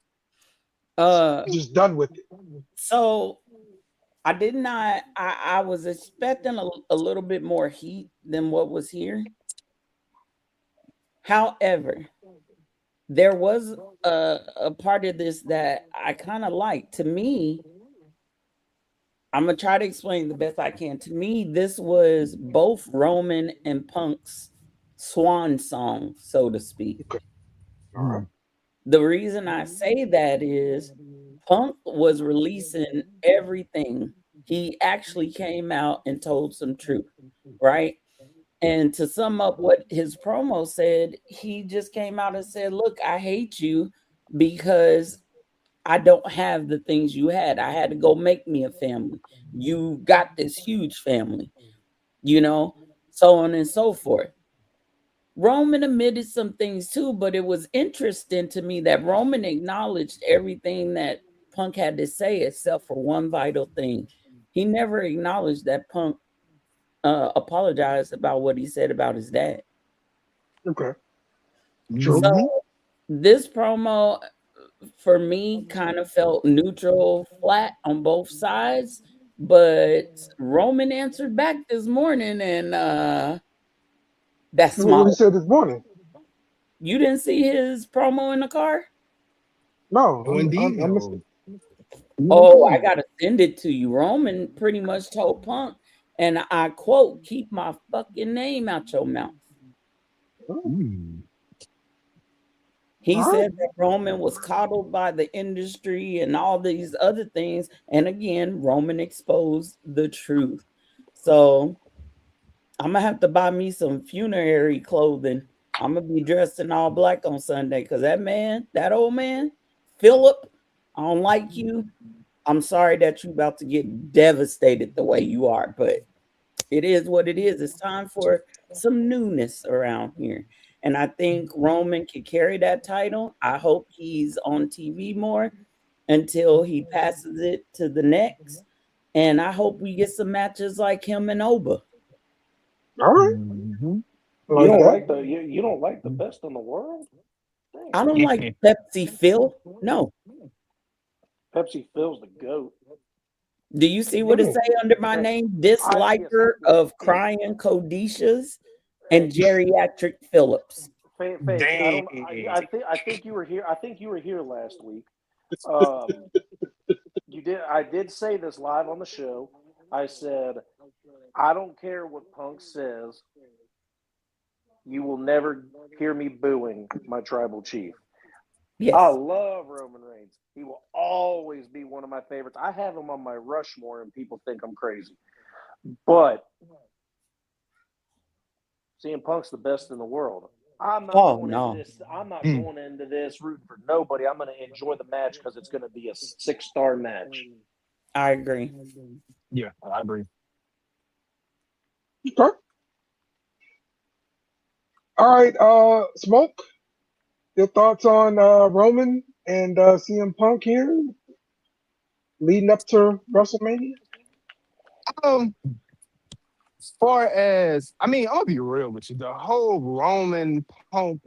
Just done with it. So I did not. I was expecting a little bit more heat than what was here. However, there was a part of this that I kind of liked. To me, I'm going to try to explain the best I can. To me, this was both Roman and Punk's swan song, so to speak. Okay. All right. The reason I say that is Punk was releasing everything. He actually came out and told some truth, right? And to sum up what his promo said, he just came out and said, look, I hate you because I don't have the things you had. I had to go make me a family. You got this huge family, so on and so forth. Roman admitted some things too, but it was interesting to me that Roman acknowledged everything that Punk had to say except for one vital thing. He never acknowledged that Punk apologized about what he said about his dad. Okay. True. So this promo for me kind of felt neutral, flat on both sides, but Roman answered back this morning and That's That's what my. he said this morning. You didn't see his promo in the car? No, Oh, indeed, I missed it. Oh, I gotta send it to you. Roman pretty much told Punk, and I quote, "Keep my fucking name out your mouth." He All right. said that Roman was coddled by the industry and all these other things. And again, Roman exposed the truth. So I'm gonna have to buy me some funerary clothing. I'm gonna be dressed in all black on Sunday because that old man, Philip, I don't like you. I'm sorry that you about to get devastated the way you are, but it is what it is. It's time for some newness around here. And I think Roman can carry that title. I hope he's on TV more until he passes it to the next. And I hope we get some matches like him and Oba. All right. Mm-hmm. You don't like the best in the world? Dang. I don't like Pepsi Phil. No. Pepsi Phil's the GOAT. Do you see what it say under my name? Disliker of crying Codishas and geriatric Phillips. I think you were here. I think you were here last week. I did say this live on the show. I said, I don't care what Punk says. You will never hear me booing my tribal chief. Yes. I love Roman Reigns. He will always be one of my favorites. I have him on my Rushmore, and people think I'm crazy. But CM Punk's the best in the world. I'm not going into this rooting for nobody. I'm going to enjoy the match because it's going to be a 6-star match. I agree. Yeah, I agree. Okay. All right, Smoke. Your thoughts on Roman and CM Punk here, leading up to WrestleMania? As far as, I'm gonna be real with you. The whole Roman Punk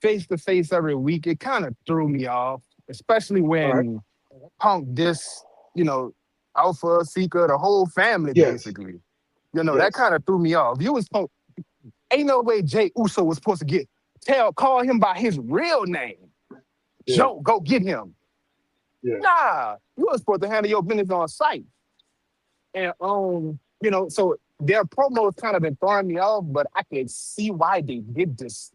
face-to-face every week, it kind of threw me off, especially when Punk Alpha, Seeker, the whole family, basically. That kind of threw me off. You was Punk. Ain't no way Jay Uso was supposed to call him by his real name. Yeah. Joe, go get him. Yeah. Nah, you were supposed to handle your business on site. And so their promos kind of been throwing me off, but I can see why they did this.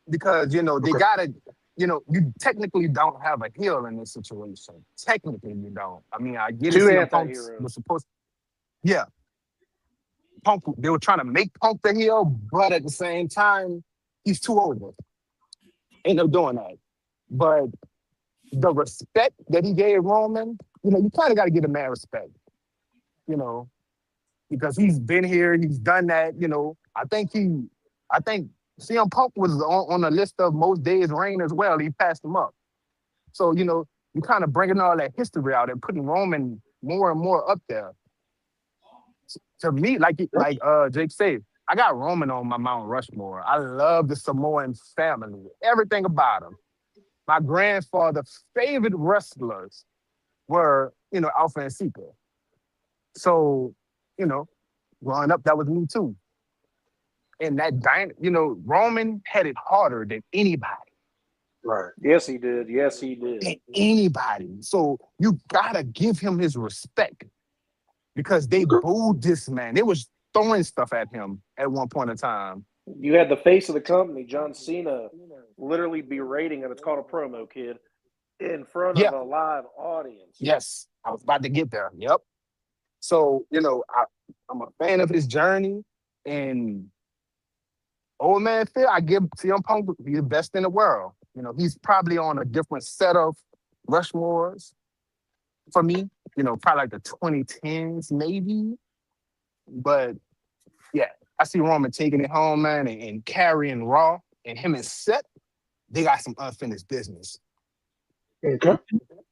Because, they gotta, you technically don't have a heel in this situation. Technically, you don't. I get it. CM Punk was supposed to, yeah. Punk, they were trying to make Punk the heel, but at the same time, he's too over. Ain't no doing that. But the respect that he gave Roman, you kind of got to give a man respect, because he's been here, he's done that, I think CM Punk was on the list of most days reign as well. He passed him up. So, you kind of bringing all that history out and putting Roman more and more up there. To me, like Jake said, I got Roman on my Mount Rushmore. I love the Samoan family, everything about them. My grandfather's favorite wrestlers were, Alpha and Seeker. So, growing up, that was me too. And that, Roman had it harder than anybody. Right. Yes, he did. Than anybody. So you gotta give him his respect. Because they booed this man. They was throwing stuff at him at one point in time. You had the face of the company, John Cena, literally berating him. It's called a promo, kid, in front of a live audience. Yes, I was about to get there. Yep. So, I'm a fan of his journey. And old man Phil, I give CM Punk to be the best in the world. He's probably on a different set of Rushmores for me. Probably like the 2010s, maybe. But, yeah, I see Roman taking it home, man, and carrying Raw. And him and Seth, they got some unfinished business. Okay.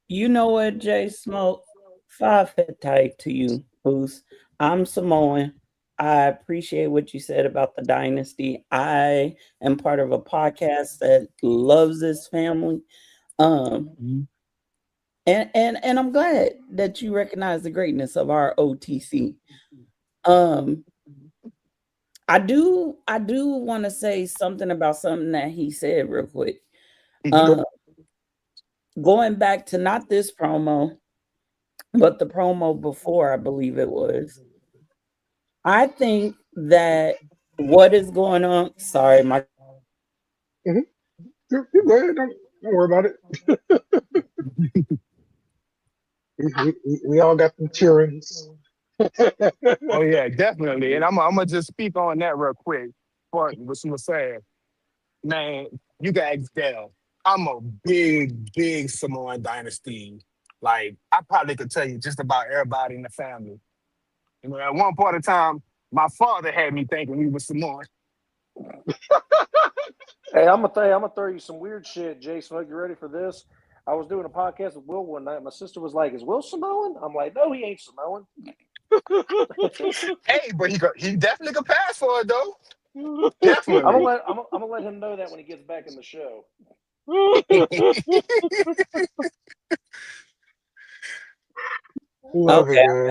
You know what, Jay Smoke? 5 foot tight to you, Boost. I'm Samoan. I appreciate what you said about the dynasty. I am part of a podcast that loves this family. And I'm glad that you recognize the greatness of our OTC. I do want to say something about something that he said real quick. Mhm. Going back to not this promo, but the promo before, I believe it was. I think that what is going on. Sorry, my You're good. Don't worry about it. We all got them cheerings. Oh yeah, definitely. And I'm gonna just speak on that real quick. For what you were saying, man, you guys tell I'm a big Samoan dynasty. Like I probably could tell you just about everybody in the family. You know, at one point in time, my father had me thinking we were Samoan. Hey, I'm gonna throw you some weird shit, Jay Smoke. You ready for this? I was doing a podcast with Will one night. My sister was like, "Is Will Samoan?" I'm like, "No, he ain't Samoan." Hey, but he definitely could pass for it though. I'm Definitely. gonna let him know that when he gets back in the show. Love it, okay. man.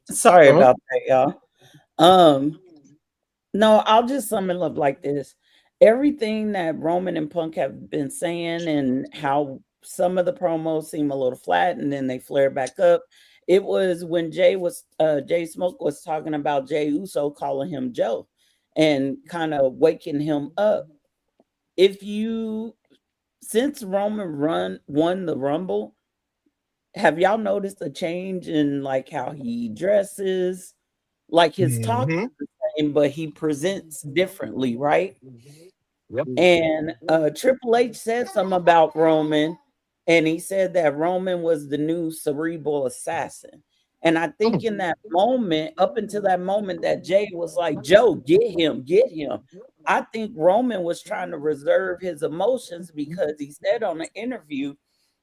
Sorry Uh-huh. about that, y'all. No, I'll just sum it up like this. Everything that Roman and Punk have been saying and how some of the promos seem a little flat and then they flare back up. It was when Jay Smoke was talking about Jay Uso calling him Joe and kind of waking him up. If you since Roman won the Rumble, have y'all noticed a change in like how he dresses? Like his talk Hmm. is the same, but he presents differently, right? Yep. And Triple H said something about Roman, and he said that Roman was the new cerebral assassin. And I think in that moment, up until that moment, that Jay was like, Joe, get him, get him. I think Roman was trying to reserve his emotions because he said on the interview,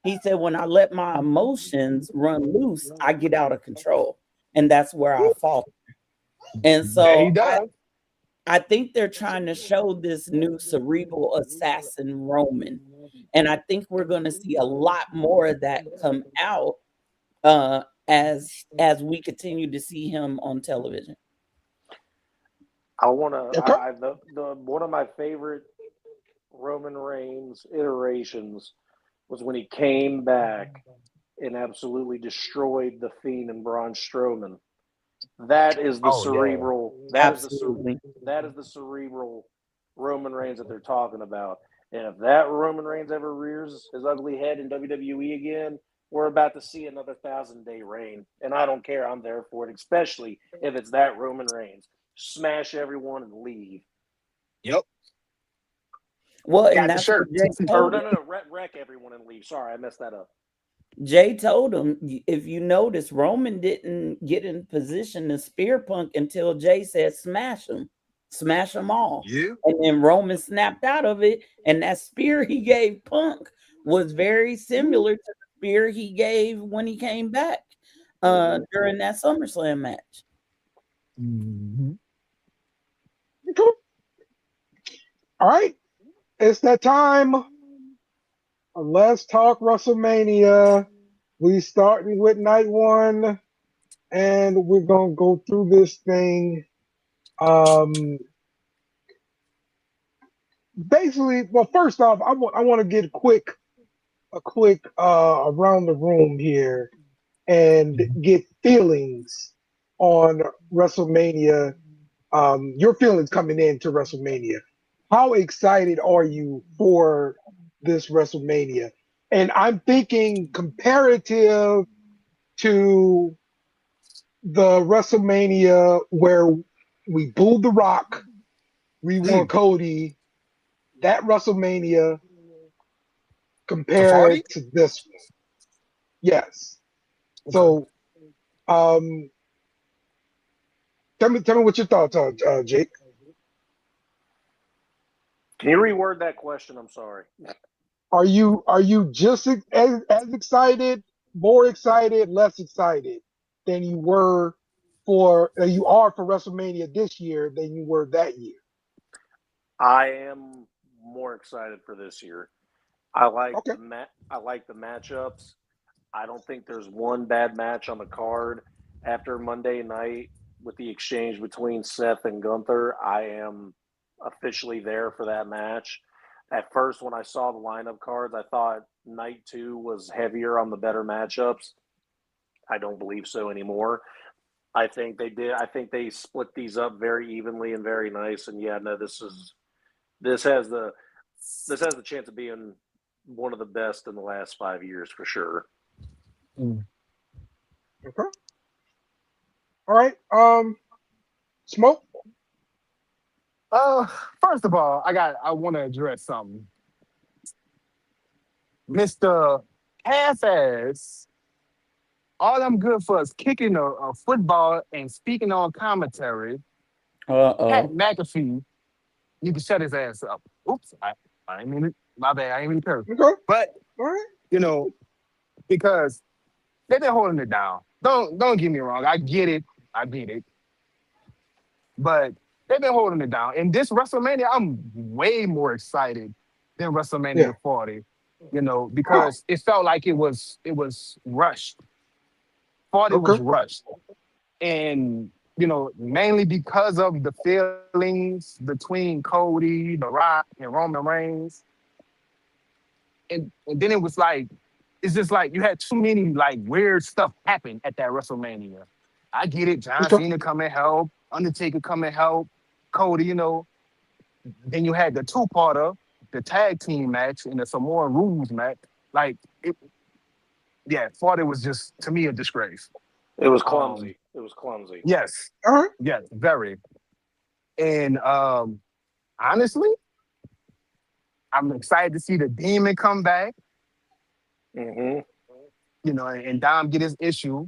he said, when I let my emotions run loose, I get out of control. And that's where I fall. And Yeah, he so does. I think they're trying to show this new cerebral assassin Roman. And I think we're going to see a lot more of that come out as we continue to see him on television. I want to. Okay. The one of my favorite Roman Reigns iterations was when he came back and absolutely destroyed the Fiend and Braun Strowman. That is the Oh yeah. cerebral. Absolutely. That is the cerebral Roman Reigns that they're talking about. And if that Roman Reigns ever rears his ugly head in WWE again, we're about to see another 1,000-day reign. And I don't care. I'm there for it, especially if it's that Roman Reigns. Smash everyone and leave. Yep. Well, and Got the that's what shirt. Jay Or told him. no. Wreck everyone and leave. Sorry, I messed that up. Jay told him, if you notice, Roman didn't get in position to spear Punk until Jay said, smash them all. Yeah. And then Roman snapped out of it. And that spear he gave Punk was very similar to the spear he gave when he came back during that SummerSlam match. Hmm. Cool. All right. It's that time. Let's talk WrestleMania. We starting with night one, and we're gonna go through this thing. Um, Basically, well, first off, I want to get a quick around the room here and get feelings on WrestleMania. Your feelings coming into WrestleMania. How excited are you for this WrestleMania? And I'm thinking comparative to the WrestleMania where we booed The Rock, we want Cody, that WrestleMania The 40? compared to this one. Yes. Okay. So, um, tell me what your thoughts are, Jake. Can you reword that question? I'm sorry. Are you just as excited, more excited, less excited than you are for WrestleMania this year than you were that year? I am more excited for this year. I like Okay. I like the matchups. I don't think there's one bad match on the card after Monday night. with the exchange between Seth and Gunther, I am officially there for that match. At first, when I saw the lineup cards, I thought night 2 was heavier on the better matchups. I don't believe so anymore. I think they did. I think they split these up very evenly and very nice. And yeah, no, this has the chance of being one of the best in the last 5 years for sure. Okay. All right. Smoke. First of all, I want to address something. Mr. Half-ass, all I'm good for is kicking a football and speaking on commentary. Pat McAfee, you can shut his ass up. Oops, I ain't mean it. My bad, I ain't mean to curse. Okay. But, All right. because they've been holding it down. Don't get me wrong, I get it. But they've been holding it down. And this WrestleMania, I'm way more excited than WrestleMania 40, because it felt like it was rushed. 40 was rushed. And, mainly because of the feelings between Cody, The Rock, and Roman Reigns. And then it was like, it's just like you had too many like weird stuff happen at that WrestleMania. I get it. John Cena come and help. Undertaker come and help. Cody, Then you had the 2-parter, the tag team match, and the Samoan Rules match. Like, 40 was just, to me, a disgrace. It was clumsy. Yes. Yes, very. And honestly, I'm excited to see the Demon come back. Mm-hmm. And Dom get his issue.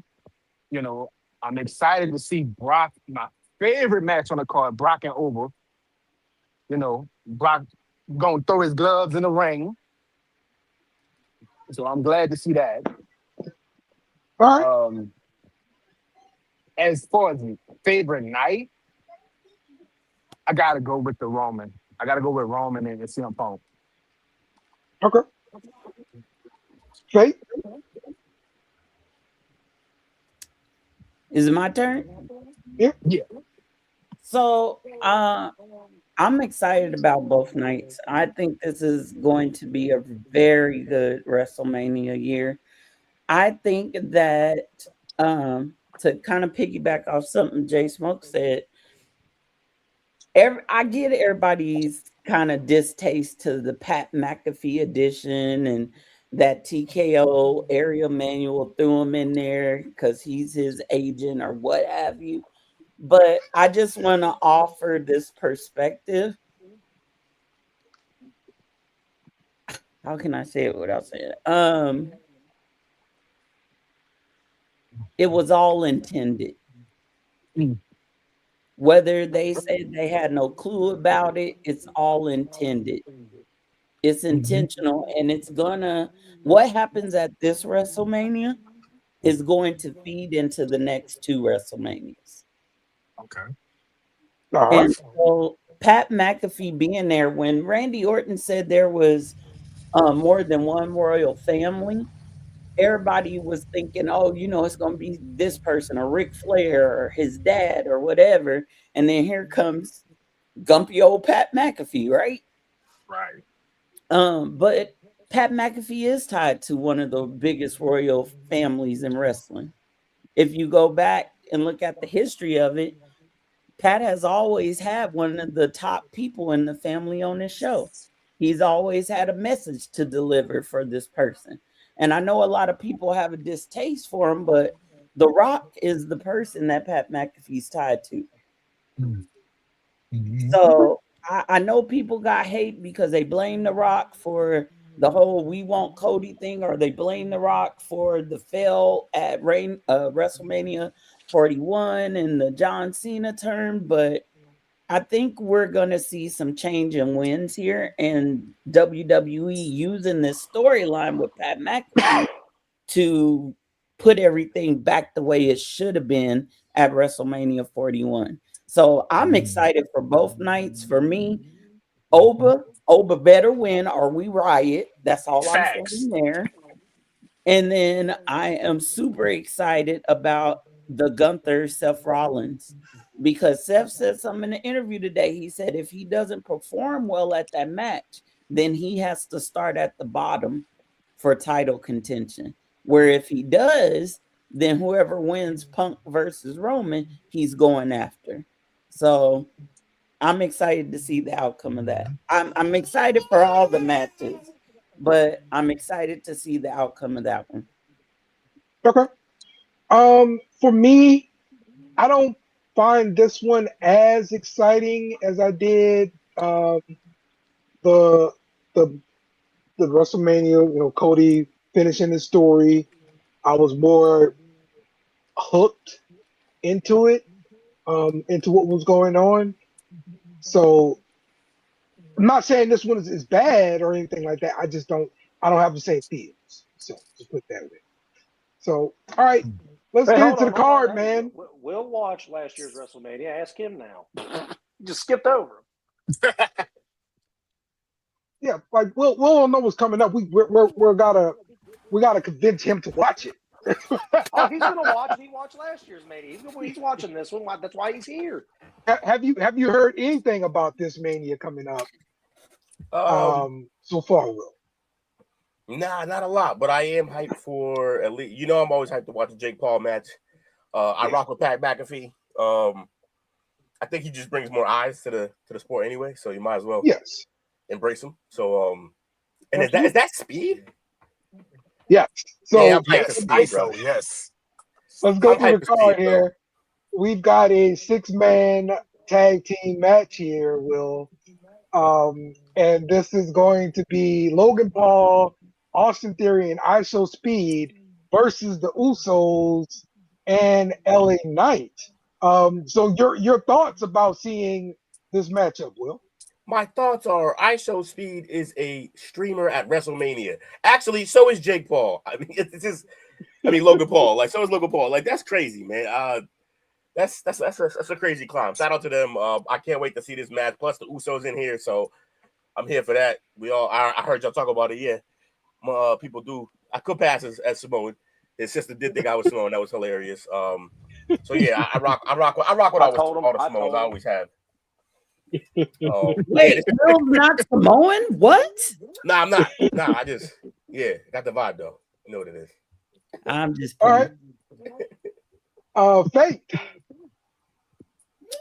I'm excited to see Brock, my favorite match on the card, Brock and Oba. Brock gonna throw his gloves in the ring. So I'm glad to see that. All right. As far as the favorite night, I gotta go with the Roman. I gotta go with Roman and CM Punk. Okay. Jake? Is it my turn? Yeah. So I'm excited about both nights. I think this is going to be a very good WrestleMania year. I think that to kind of piggyback off something Jay Smoke said, I get everybody's kind of distaste to the Pat McAfee edition and that TKO area manual threw him in there because he's his agent or what have you. But I just want to offer this perspective. How can I say it without saying it? It was all intended. Whether they said they had no clue about it, it's all intended. It's intentional, and it's what happens at this WrestleMania is going to feed into the next 2 WrestleManias. Okay. And so Pat McAfee being there, when Randy Orton said there was more than one royal family, everybody was thinking, it's going to be this person or Ric Flair or his dad or whatever. And then here comes gumpy old Pat McAfee, right? Right. But Pat McAfee is tied to one of the biggest royal families in wrestling. If you go back and look at the history of it, Pat has always had one of the top people in the family on his show. He's always had a message to deliver for this person. And I know a lot of people have a distaste for him, but The Rock is the person that Pat McAfee's tied to. So I know people got hate because they blame The Rock for the whole "we want Cody" thing, or they blame The Rock for the fail at WrestleMania 41 and the John Cena turn. But I think we're going to see some change in wins here, and WWE using this storyline with Pat McAfee to put everything back the way it should have been at WrestleMania 41. So I'm excited for both nights. For me, Oba better win or we riot. That's all I'm saying there. And then I am super excited about the Gunther Seth Rollins, because Seth said something in the interview today. He said if he doesn't perform well at that match, then he has to start at the bottom for title contention. Where if he does, then whoever wins Punk versus Roman, he's going after. So I'm excited to see the outcome of that. I'm excited for all the matches, but I'm excited to see the outcome of that one. Okay. For me, I don't find this one as exciting as I did the WrestleMania. Cody finishing his story. I was more hooked into it, into what was going on. So I'm not saying this one is bad or anything like that. I don't have the same feels. So just put that way. So, all right, let's get into the card, man. We'll watch last year's WrestleMania. Ask him now. Just skipped over him. Yeah, like we'll know what's coming up. We gotta convince him to watch it. Oh, he's gonna watch. He watched last year's Mania. He's watching this one. That's why he's here. Have you heard anything about this Mania coming up? So far, Will? Nah, not a lot, but I am hyped for at least. I'm always hyped to watch the Jake Paul match. I rock with Pat McAfee. I think he just brings more eyes to the sport anyway, so you might as well embrace him. So and is that speed? Yes. So yeah, I'm hyped for speed, bro. Yes. Let's go through the card here. We've got a 6-man tag team match here, Will. And this is going to be Logan Paul, Austin Theory, and ISO Speed versus the Usos and LA Knight. So your thoughts about seeing this matchup, Will? My thoughts are ISO Speed is a streamer at WrestleMania. Actually, so is Jake Paul. I mean, Logan Paul. Like, so is Logan Paul. Like, that's crazy, man. That's a crazy climb. Shout out to them. I can't wait to see this match. Plus, the Usos in here, so I'm here for that. I heard y'all talk about it. Yeah, people do. I could pass as Samoan. His sister did think I was Samoan. That was hilarious. So yeah, I rock with all the Samoans. I always have. Wait, Will's not Samoan? What? Nah, I'm not. Nah, I just got the vibe though. You know what it is. I'm just all right. Fate.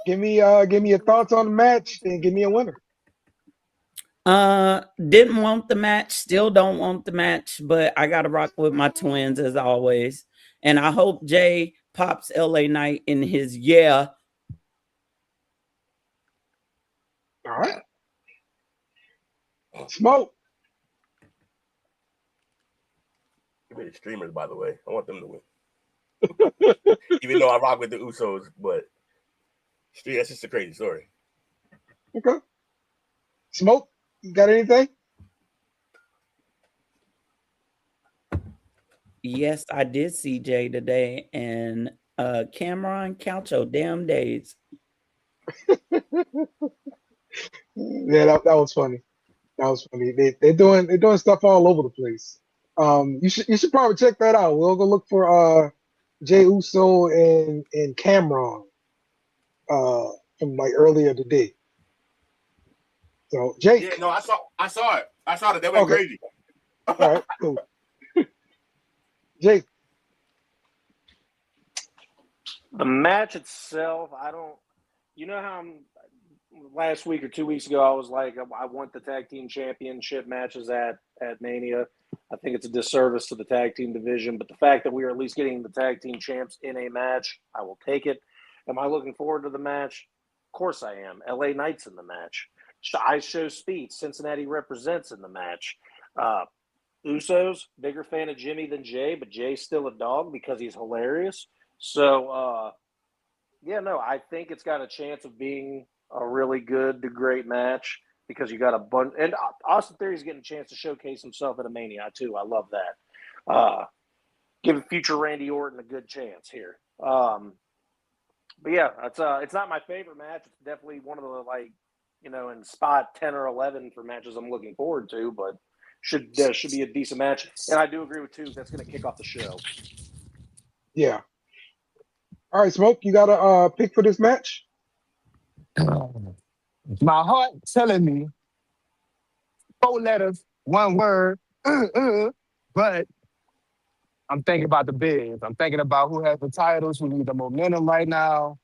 Give me your thoughts on the match and give me a winner. Didn't want the match, still don't want the match, but I gotta rock with my twins as always. And I hope Jay pops LA Knight in his All right. Smoke. Give me the streamers, by the way. I want them to win. Even though I rock with the Usos, but that's just a crazy story. Okay. Smoke, you got anything? Yes, I did see Jay today, and Cameron, count your damn days. Yeah, that was funny. That was funny. They're doing stuff all over the place. You should probably check that out. We'll go look for Jey Uso and Cameron from like earlier today. So Jake. Yeah, no, I saw it. I saw it. They went crazy. All right, cool. Jake. The match itself, you know how last week or 2 weeks ago, I was like, I want the tag team championship matches at Mania. I think it's a disservice to the tag team division, but the fact that we are at least getting the tag team champs in a match, I will take it. Am I looking forward to the match? Of course I am. LA Knight's in the match. I show speed. Cincinnati represents in the match. Usos, bigger fan of Jimmy than Jay, but Jay's still a dog because he's hilarious. So, I think it's got a chance of being a really good to great match because you got a bunch. And Austin Theory's getting a chance to showcase himself at a Mania, too. I love that. Giving future Randy Orton a good chance here. But yeah, it's not my favorite match. It's definitely one of the, in spot 10 or 11 for matches I'm looking forward to, but should be a decent match. And I do agree with, too, that's going to kick off the show. Yeah. All right, Smoke, you got a pick for this match? My heart telling me 4 letters, 1 word, but I'm thinking about the bigs. I'm thinking about who has the titles, who need the momentum right now,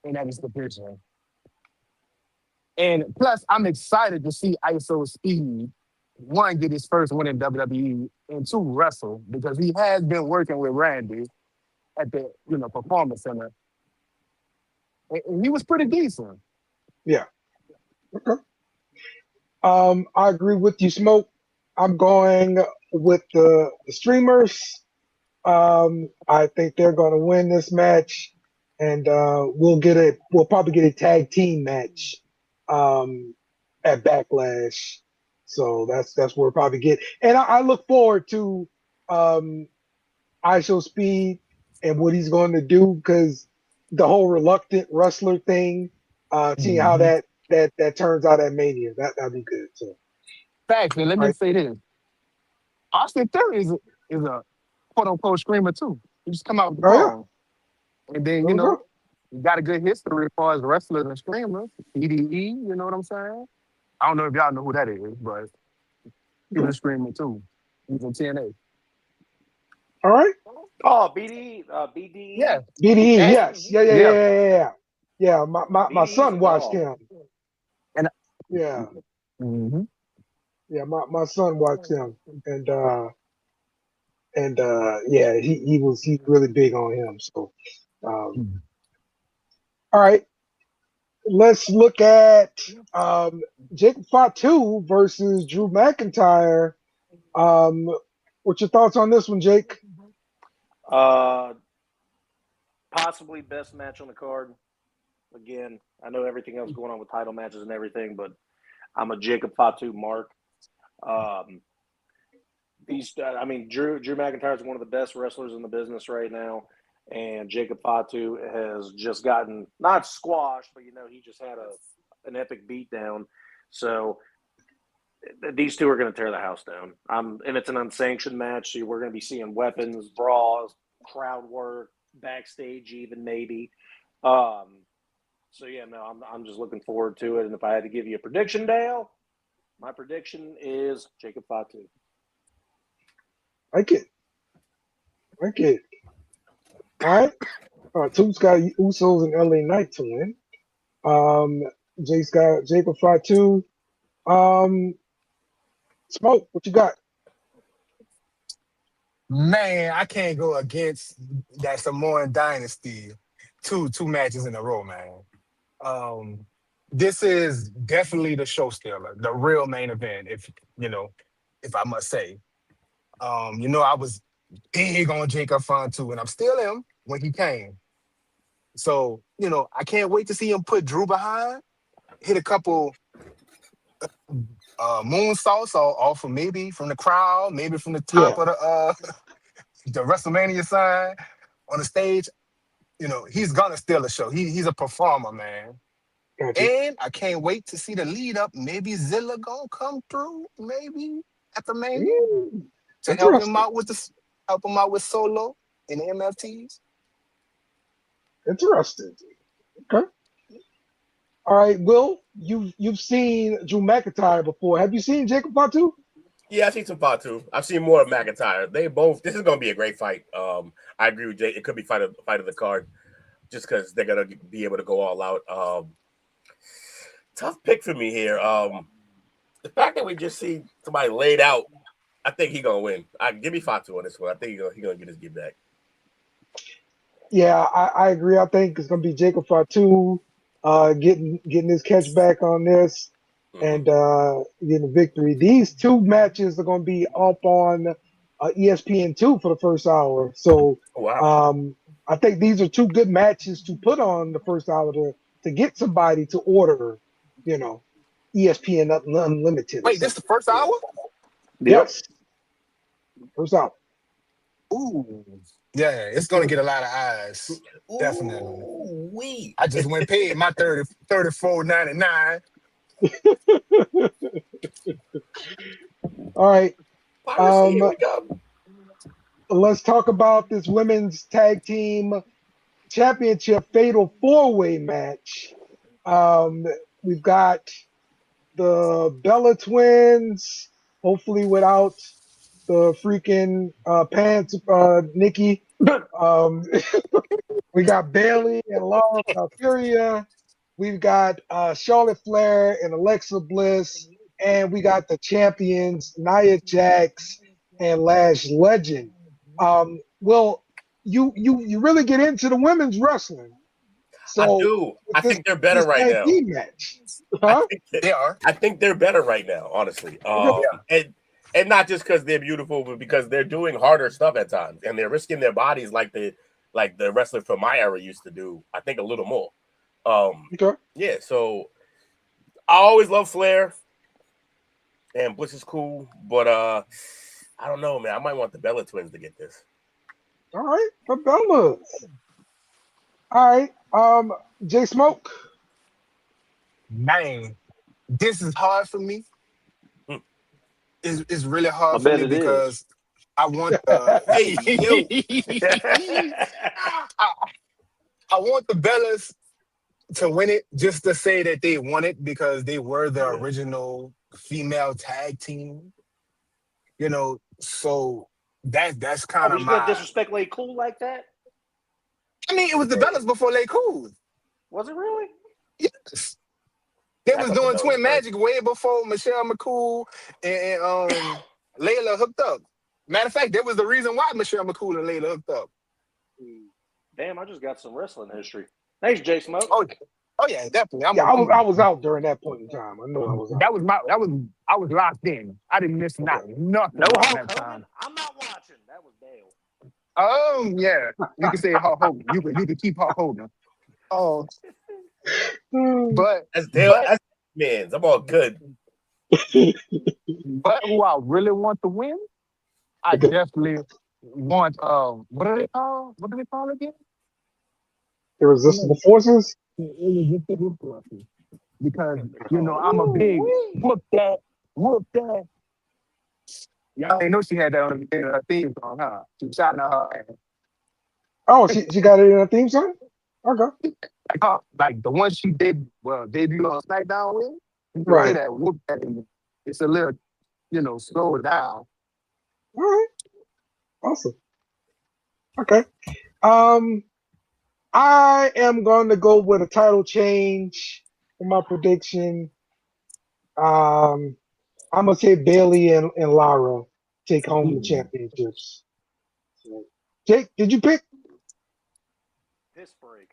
and that is the division. And plus, I'm excited to see ISO Speed, 1, get his first win in WWE, and 2, wrestle, because he has been working with Randy at the Performance Center. And he was pretty decent. Yeah. Okay. I agree with you, Smoke. I'm going with the streamers. I think they're going to win this match, and we'll probably get a tag team match at Backlash. So that's where we'll probably get. And I look forward to ISO Speed and what he's going to do, because the whole reluctant wrestler thing, seeing how that turns out at Mania, that'd be good too. Facts, and let me say this: Austin Theory is a quote unquote screamer too. He just come out with the ball, and then you got a good history as far as wrestlers and screamers. EDE, you know what I'm saying? I don't know if y'all know who that is, but he was a screamer too. He's in TNA. All right. Oh, BD. Yeah. BDE, yes. Yeah. Yeah, my son watched him. And yeah. Mm-hmm. Yeah, my son watched him, and yeah, he's really big on him. So, all right, let's look at Jacob Fatu versus Drew McIntyre. What's your thoughts on this one, Jake? Possibly best match on the card. Again, I know everything else going on with title matches and everything, but I'm a Jacob Fatu mark. Drew McIntyre is one of the best wrestlers in the business right now, and Jacob Fatu has just gotten not squashed, but he just had an epic beatdown. So these two are going to tear the house down. And it's an unsanctioned match, so we're going to be seeing weapons, brawls, crowd work, backstage, even maybe. So yeah, no, I'm just looking forward to it. And if I had to give you a prediction, Dale, my prediction is Jacob Fatu. Like it. All right. Tu's got Usos and LA Knight to win. Jake's got Jacob Fatu. Smoke, what you got? Man, I can't go against that Samoan Dynasty. Two matches in a row, man. This is definitely the show stealer, the real main event, if I must say. I was big on Jacob Fatu, and I'm still am when he came. So, I can't wait to see him put Drew behind, hit a couple moonsaults off of maybe from the crowd, maybe from the top of the WrestleMania sign on the stage. He's gonna steal the show. He's a performer, man. Gotcha. And I can't wait to see the lead up. Maybe Zilla gonna come through, maybe at the Mania to help him out with Solo and the MFTs. Interesting. Okay. All right, Will, you've seen Drew McIntyre before. Have you seen Jacob Fatu? Yeah, I've seen some Fatu. I've seen more of McIntyre. This is going to be a great fight. I agree with Jake. It could be fight of the card just because they're going to be able to go all out. Tough pick for me here. The fact that we just see somebody laid out, I think he's going to win. Give me Fatu on this one. I think he's going to get his get back. Yeah, I agree. I think it's going to be Jacob Fatu getting his catch back on this and getting a victory. These two matches are going to be up on ESPN2 for the first hour. So I think these are two good matches to put on the first hour to get somebody to order, ESPN Unlimited. Wait, this is the first hour? Yes. First hour. Ooh. Yeah, it's gonna get a lot of eyes. Definitely. I just went paid my $34.99. All right. Let's talk about this women's tag team championship fatal 4-way match. We've got the Bella twins, hopefully without the freaking pants, Nikki. We got Bailey and Laura Valkyria. We've got Charlotte Flair and Alexa Bliss. And we got the champions, Nia Jax and Lash Legend. Well, you really get into the women's wrestling. So I do. I think they're better right now. Match. Huh? They are. I think they're better right now, honestly. And not just because they're beautiful, but because they're doing harder stuff at times, and they're risking their bodies like the wrestler from my era used to do. I think a little more. Yeah. So I always love Flair, and Bliss is cool, but I don't know, man. I might want the Bella twins to get this. All right, the Bellas. All right, J Smoke. Man, this is hard for me. It's really hard I for bet me it because is. I want Hey, yo. I want the Bellas to win it just to say that they won it because they were the original female tag team. You know, so that's kind of you my. gonna disrespect Lay Cool like that? I mean, it was the Bellas before Lay Cool. Was it really? Yes. They was doing Bellas, twin right? magic way before Michelle McCool and Layla hooked up. Matter of fact, that was the reason why Michelle McCool and Layla hooked up. Damn, I just got some wrestling history. Thanks, J Smoke. Oh yeah, definitely. I was out during that point in time. I know I was out. I was locked in. I didn't miss nothing. No around Hulk that time. Hogan. I'm not watching. That was Dale. Yeah. You can say Hulk Hogan. You can keep Hulk Hogan. Oh, but That's Dale. That's man. I'm all good. but who I really want to win, I definitely want what do they call again? Irresistible Forces. Irresistible Forces. Because I'm a big whoop that. Y'all ain't know she had that on her theme song, huh? She shouting at her ass. Oh, she got it in her theme song? Okay. Like the one she did debut on SmackDown with. You can Right. hear that whoop that in it. It's a little, slow down. All right. Awesome. Okay. I am going to go with a title change for my prediction. I'm gonna say Bailey and Lara take home the championships. So, Jake, did you pick? Piss break.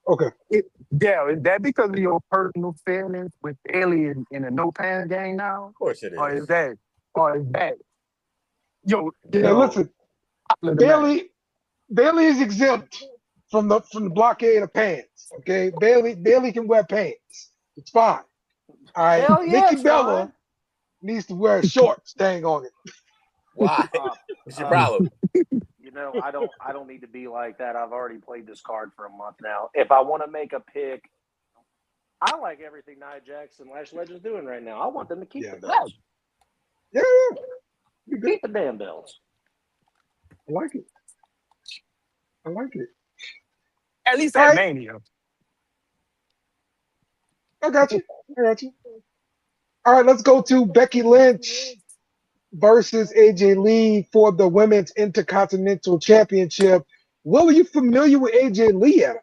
Okay. Is that because of your personal feelings with Bailey in the No Pants gang now? Of course it is. Or is that Listen, Bailey is exempt from the blockade of pants. Okay, Bailey can wear pants. It's fine. All right, Hell yeah, Nikki it's Bella fine. needs to wear shorts. Dang on it. Why? What's your problem? I don't need to be like that. I've already played this card for a month now. If I want to make a pick, I like everything Nia Jax and Lash Legend's doing right now. I want them to keep the belts. Yeah. You good? Keep the damn belts. I like it. At least at Mania. I got you. All right, let's go to Becky Lynch versus AJ Lee for the Women's Intercontinental Championship. Will, are you familiar with AJ Lee, Adam?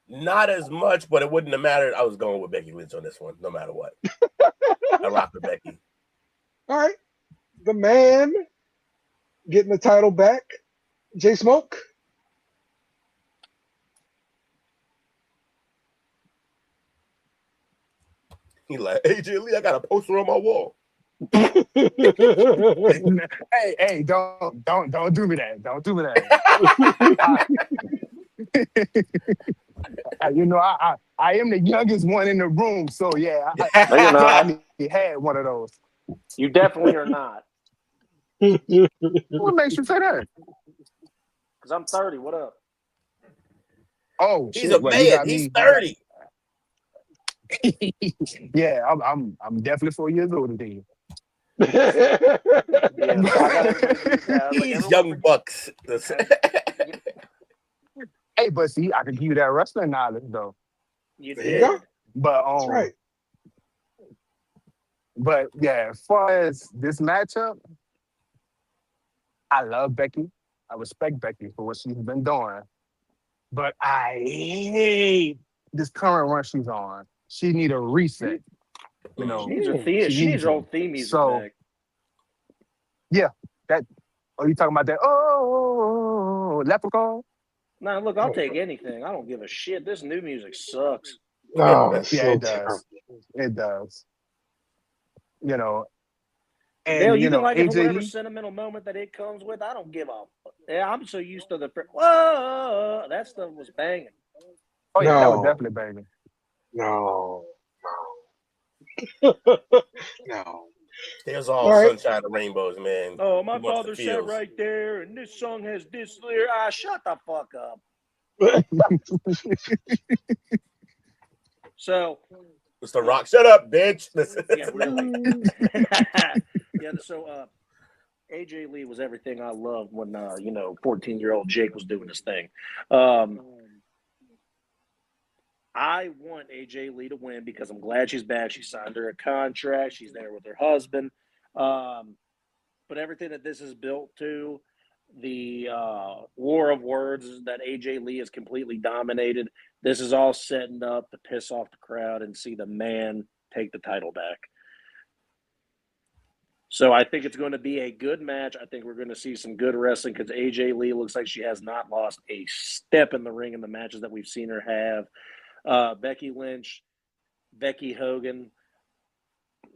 Not as much, but it wouldn't have mattered. I was going with Becky Lynch on this one, no matter what. I rock with Becky. All right. The man getting the title back. J Smoke. He like, AJ Lee, I got a poster on my wall. Hey, don't do me that. Don't do me that. I am the youngest one in the room, so yeah, I had one of those. You definitely are not. What makes you say that? Because I'm 30. What up? Oh, He's shit. a Well, man. He's 30. Yeah, I'm definitely 4 years older than you. Yeah, These young bucks. Hey, but see, I can give you that wrestling knowledge though. You There you did. go. But That's right. But yeah, as far as this matchup, I love Becky. I respect Becky for what she's been doing. But I hate this current run she's on. She need a reset. You know, She needs her theme. She needs her old theme music back. Yeah, that. Oh, you talking about that? Oh, Leprechaun? Nah, look, I'll take anything. I don't give a shit. This new music sucks. No, it's Yeah, so it does. terrible. It does. You know, Dale, and you you can know, like it for AJ whatever Lee. sentimental moment that it comes with. I don't give a. Yeah, I'm so used to the. Whoa, that stuff was banging. Oh yeah, that was No. definitely banging. No. No. There's all right. sunshine and rainbows, man. Oh, my He wants the father said feels. right there, and this song has this lyric. Ah, shut the fuck up. So, Mr. Rock, shut up, bitch. yeah, really. Yeah, so AJ Lee was everything I loved when 14-year-old Jake was doing his thing. I want AJ Lee to win because I'm glad she's back. She signed her a contract. She's there with her husband. But everything that this is built to, the war of words that AJ Lee has completely dominated, this is all setting up to piss off the crowd and see the man take the title back. So I think it's going to be a good match. I think we're going to see some good wrestling because AJ Lee looks like she has not lost a step in the ring in the matches that we've seen her have. Becky Lynch, Becky Hogan,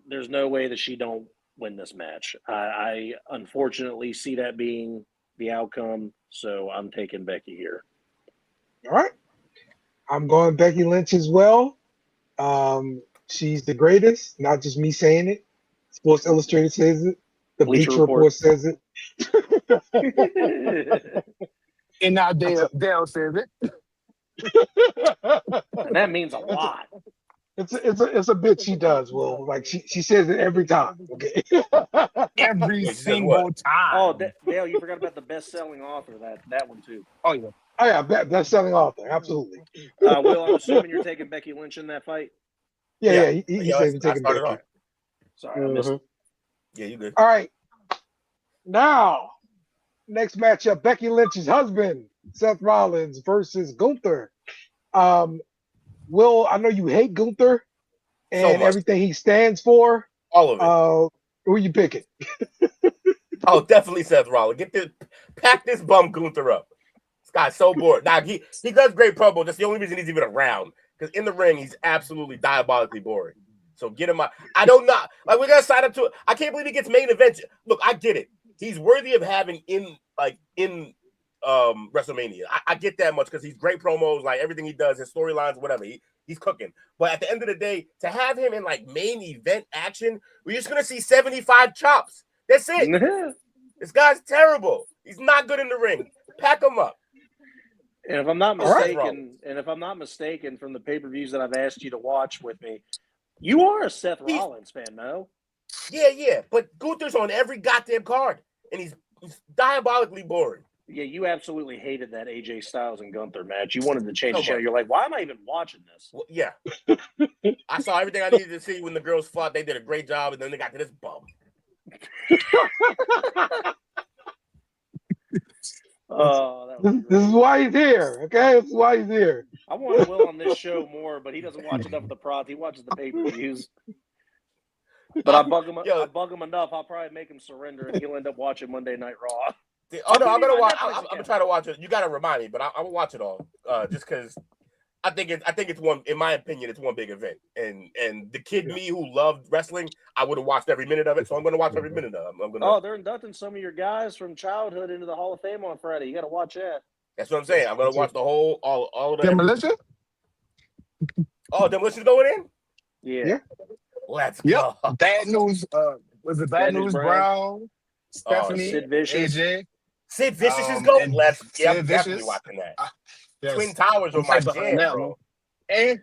there's no way that she don't win this match. I unfortunately see that being the outcome, so I'm taking Becky here. All right. I'm going Becky Lynch as well. She's the greatest, not just me saying it. Sports Illustrated says it. The Bleacher Report says it. And now Dale says it. And that means a lot. It's a bit she does. Well, like she says it every time. Okay. Every single time. Oh, Dale, you forgot about the best-selling author. That one too. Oh yeah. Oh yeah, best-selling author, absolutely. Will, I'm assuming you're taking Becky Lynch in that fight. Yeah. He said he's taking Becky. Off. Sorry, I missed it. Yeah, you good. All right. Now, next matchup: Becky Lynch's husband, Seth Rollins, versus Gunther. Will, I know you hate Gunther and everything he stands for. All of it. Who you picking? Oh, definitely Seth Rollins. Pack this bum Gunther up. This guy's so bored. Now he does great promo. That's the only reason he's even around. Because in the ring, he's absolutely diabolically boring. So get him out. I don't know. Like, we're gonna sign up to it. I can't believe he gets main event. Look, I get it. He's worthy of having in WrestleMania. I get that much because he's great promos, like everything he does, his storylines, whatever. He's cooking. But at the end of the day, to have him in like main event action, we're just gonna see 75 chops. That's it. This guy's terrible. He's not good in the ring. Pack him up. And if I'm not mistaken, from the pay-per-views that I've asked you to watch with me, you are a Seth Rollins fan, no? Yeah. But Gunther's on every goddamn card, and he's diabolically boring. Yeah, you absolutely hated that AJ Styles and Gunther match. You wanted to change the channel. You're like, why am I even watching this? Well, yeah. I saw everything I needed to see when the girls fought. They did a great job, and then they got to this bum. This is why he's here, okay? This is why he's here. I want Will on this show more, but he doesn't watch enough of the prods. He watches the pay-per-views. But I bug him enough, I'll probably make him surrender, and he'll end up watching Monday Night Raw. Oh no, I'm gonna watch. I'm gonna try to watch it. You gotta remind me, but I will watch it all. Just because I think it's one. In my opinion, it's one big event. And the kid me who loved wrestling, I would have watched every minute of it. So I'm gonna watch every minute of it. Oh, they're inducting some of your guys from childhood into the Hall of Fame on Friday. You got to watch that. That's what I'm saying. I'm gonna watch the whole all of the Demolition. Oh, Demolition's going in. Yeah. Let's go. Bad News. Was it Bad News Brown? Stephanie, Sid Vicious. AJ. Sid Vicious is going. Sid I'm definitely Vicious. watching that. Yes. Twin Towers with my jam, bro. And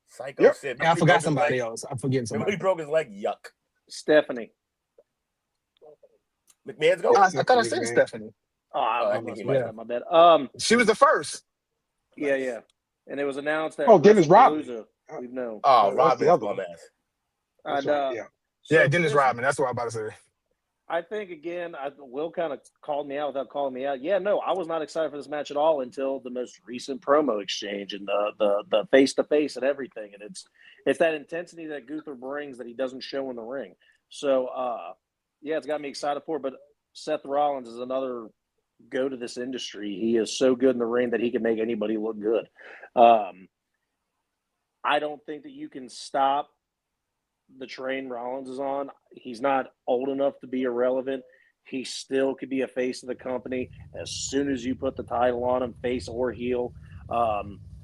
Psycho Sid. I forgot somebody else. I'm forgetting Remember somebody. he broke his leg? Yuck. Stephanie. McMahon's going. I thought I said Stephanie. I think must he have might. that. My bad. She was the first. Yeah. And it was announced that Dennis Rodman. WrestlePalooza. We've known. Oh, That's the Robin's other bum one. ass. That's And right, yeah. so Yeah, for Dennis this- Rodman. That's what I'm about to say. I think again, Will kind of called me out without calling me out. Yeah, no, I was not excited for this match at all until the most recent promo exchange and the face to face and everything. And it's that intensity that Gunther brings that he doesn't show in the ring. So yeah, it's got me excited for it. But Seth Rollins is another go to this industry. He is so good in the ring that he can make anybody look good. I don't think that you can stop the train Rollins is on. He's not old enough to be irrelevant. He still could be a face of the company as soon as you put the title on him, face or heel.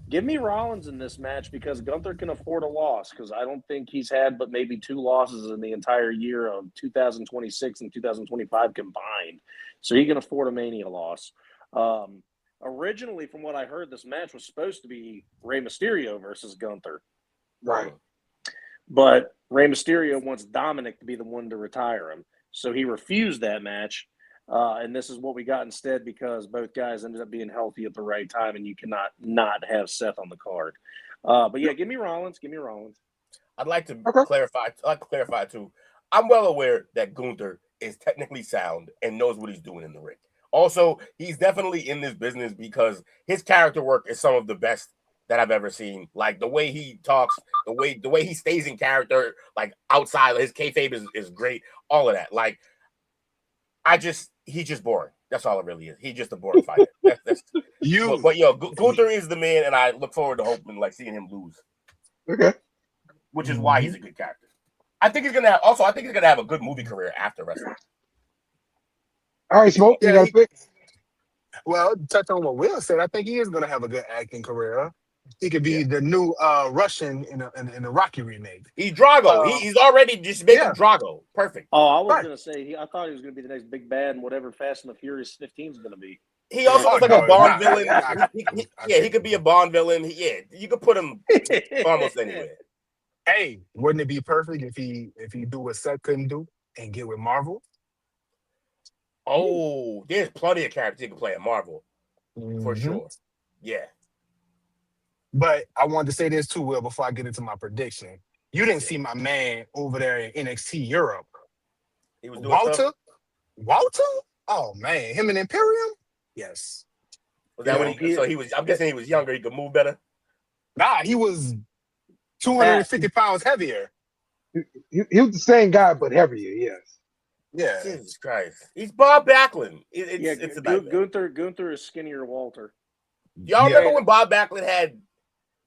Give me Rollins in this match because Gunther can afford a loss because I don't think he's had but maybe 2 losses in the entire year of 2026 and 2025 combined. So he can afford a Mania loss. Originally, from what I heard, this match was supposed to be Rey Mysterio versus Gunther. Right. But Rey Mysterio wants Dominic to be the one to retire him. So he refused that match. And this is what we got instead because both guys ended up being healthy at the right time, and you cannot not have Seth on the card. But yeah, give me Rollins. Give me Rollins. I'd like to clarify too. I'm well aware that Gunther is technically sound and knows what he's doing in the ring. Also, he's definitely in this business because his character work is some of the best that I've ever seen. Like the way he talks, the way he stays in character, like outside his kayfabe is great. All of that. Like he's just boring. That's all it really is. He's just a boring fighter. But Gunther is the man, and I look forward to hoping like seeing him lose. Okay. Which is why he's a good character. I think he's gonna have a good movie career after wrestling. All right, Smoke, you got a pick? Well, touch on what Will said. I think he is going to have a good acting career. He could be the new Russian in a Rocky remake. He's Drago. He's already just making Drago. Perfect. Oh, I was going to say, I thought he was going to be the next big bad in whatever Fast and the Furious 15 is going to be. He also looks like a Bond villain. He could be a Bond villain. You could put him almost anywhere. Hey, wouldn't it be perfect if he do what Seth couldn't do and get with Marvel? Oh, there's plenty of characters he can play at Marvel. For sure. Yeah. But I wanted to say this too, Will, before I get into my prediction. You didn't see my man over there in NXT Europe. He was doing Walter? Oh man, him and Imperium? Yes. Was that when I'm guessing he was younger, he could move better? Nah, he was 250 pounds heavier. He was the same guy, but heavier, yes. Yeah. Jesus Christ. He's Bob Backlund. It's a nightmare. Gunther is skinnier Walter. Y'all remember when Bob Backlund had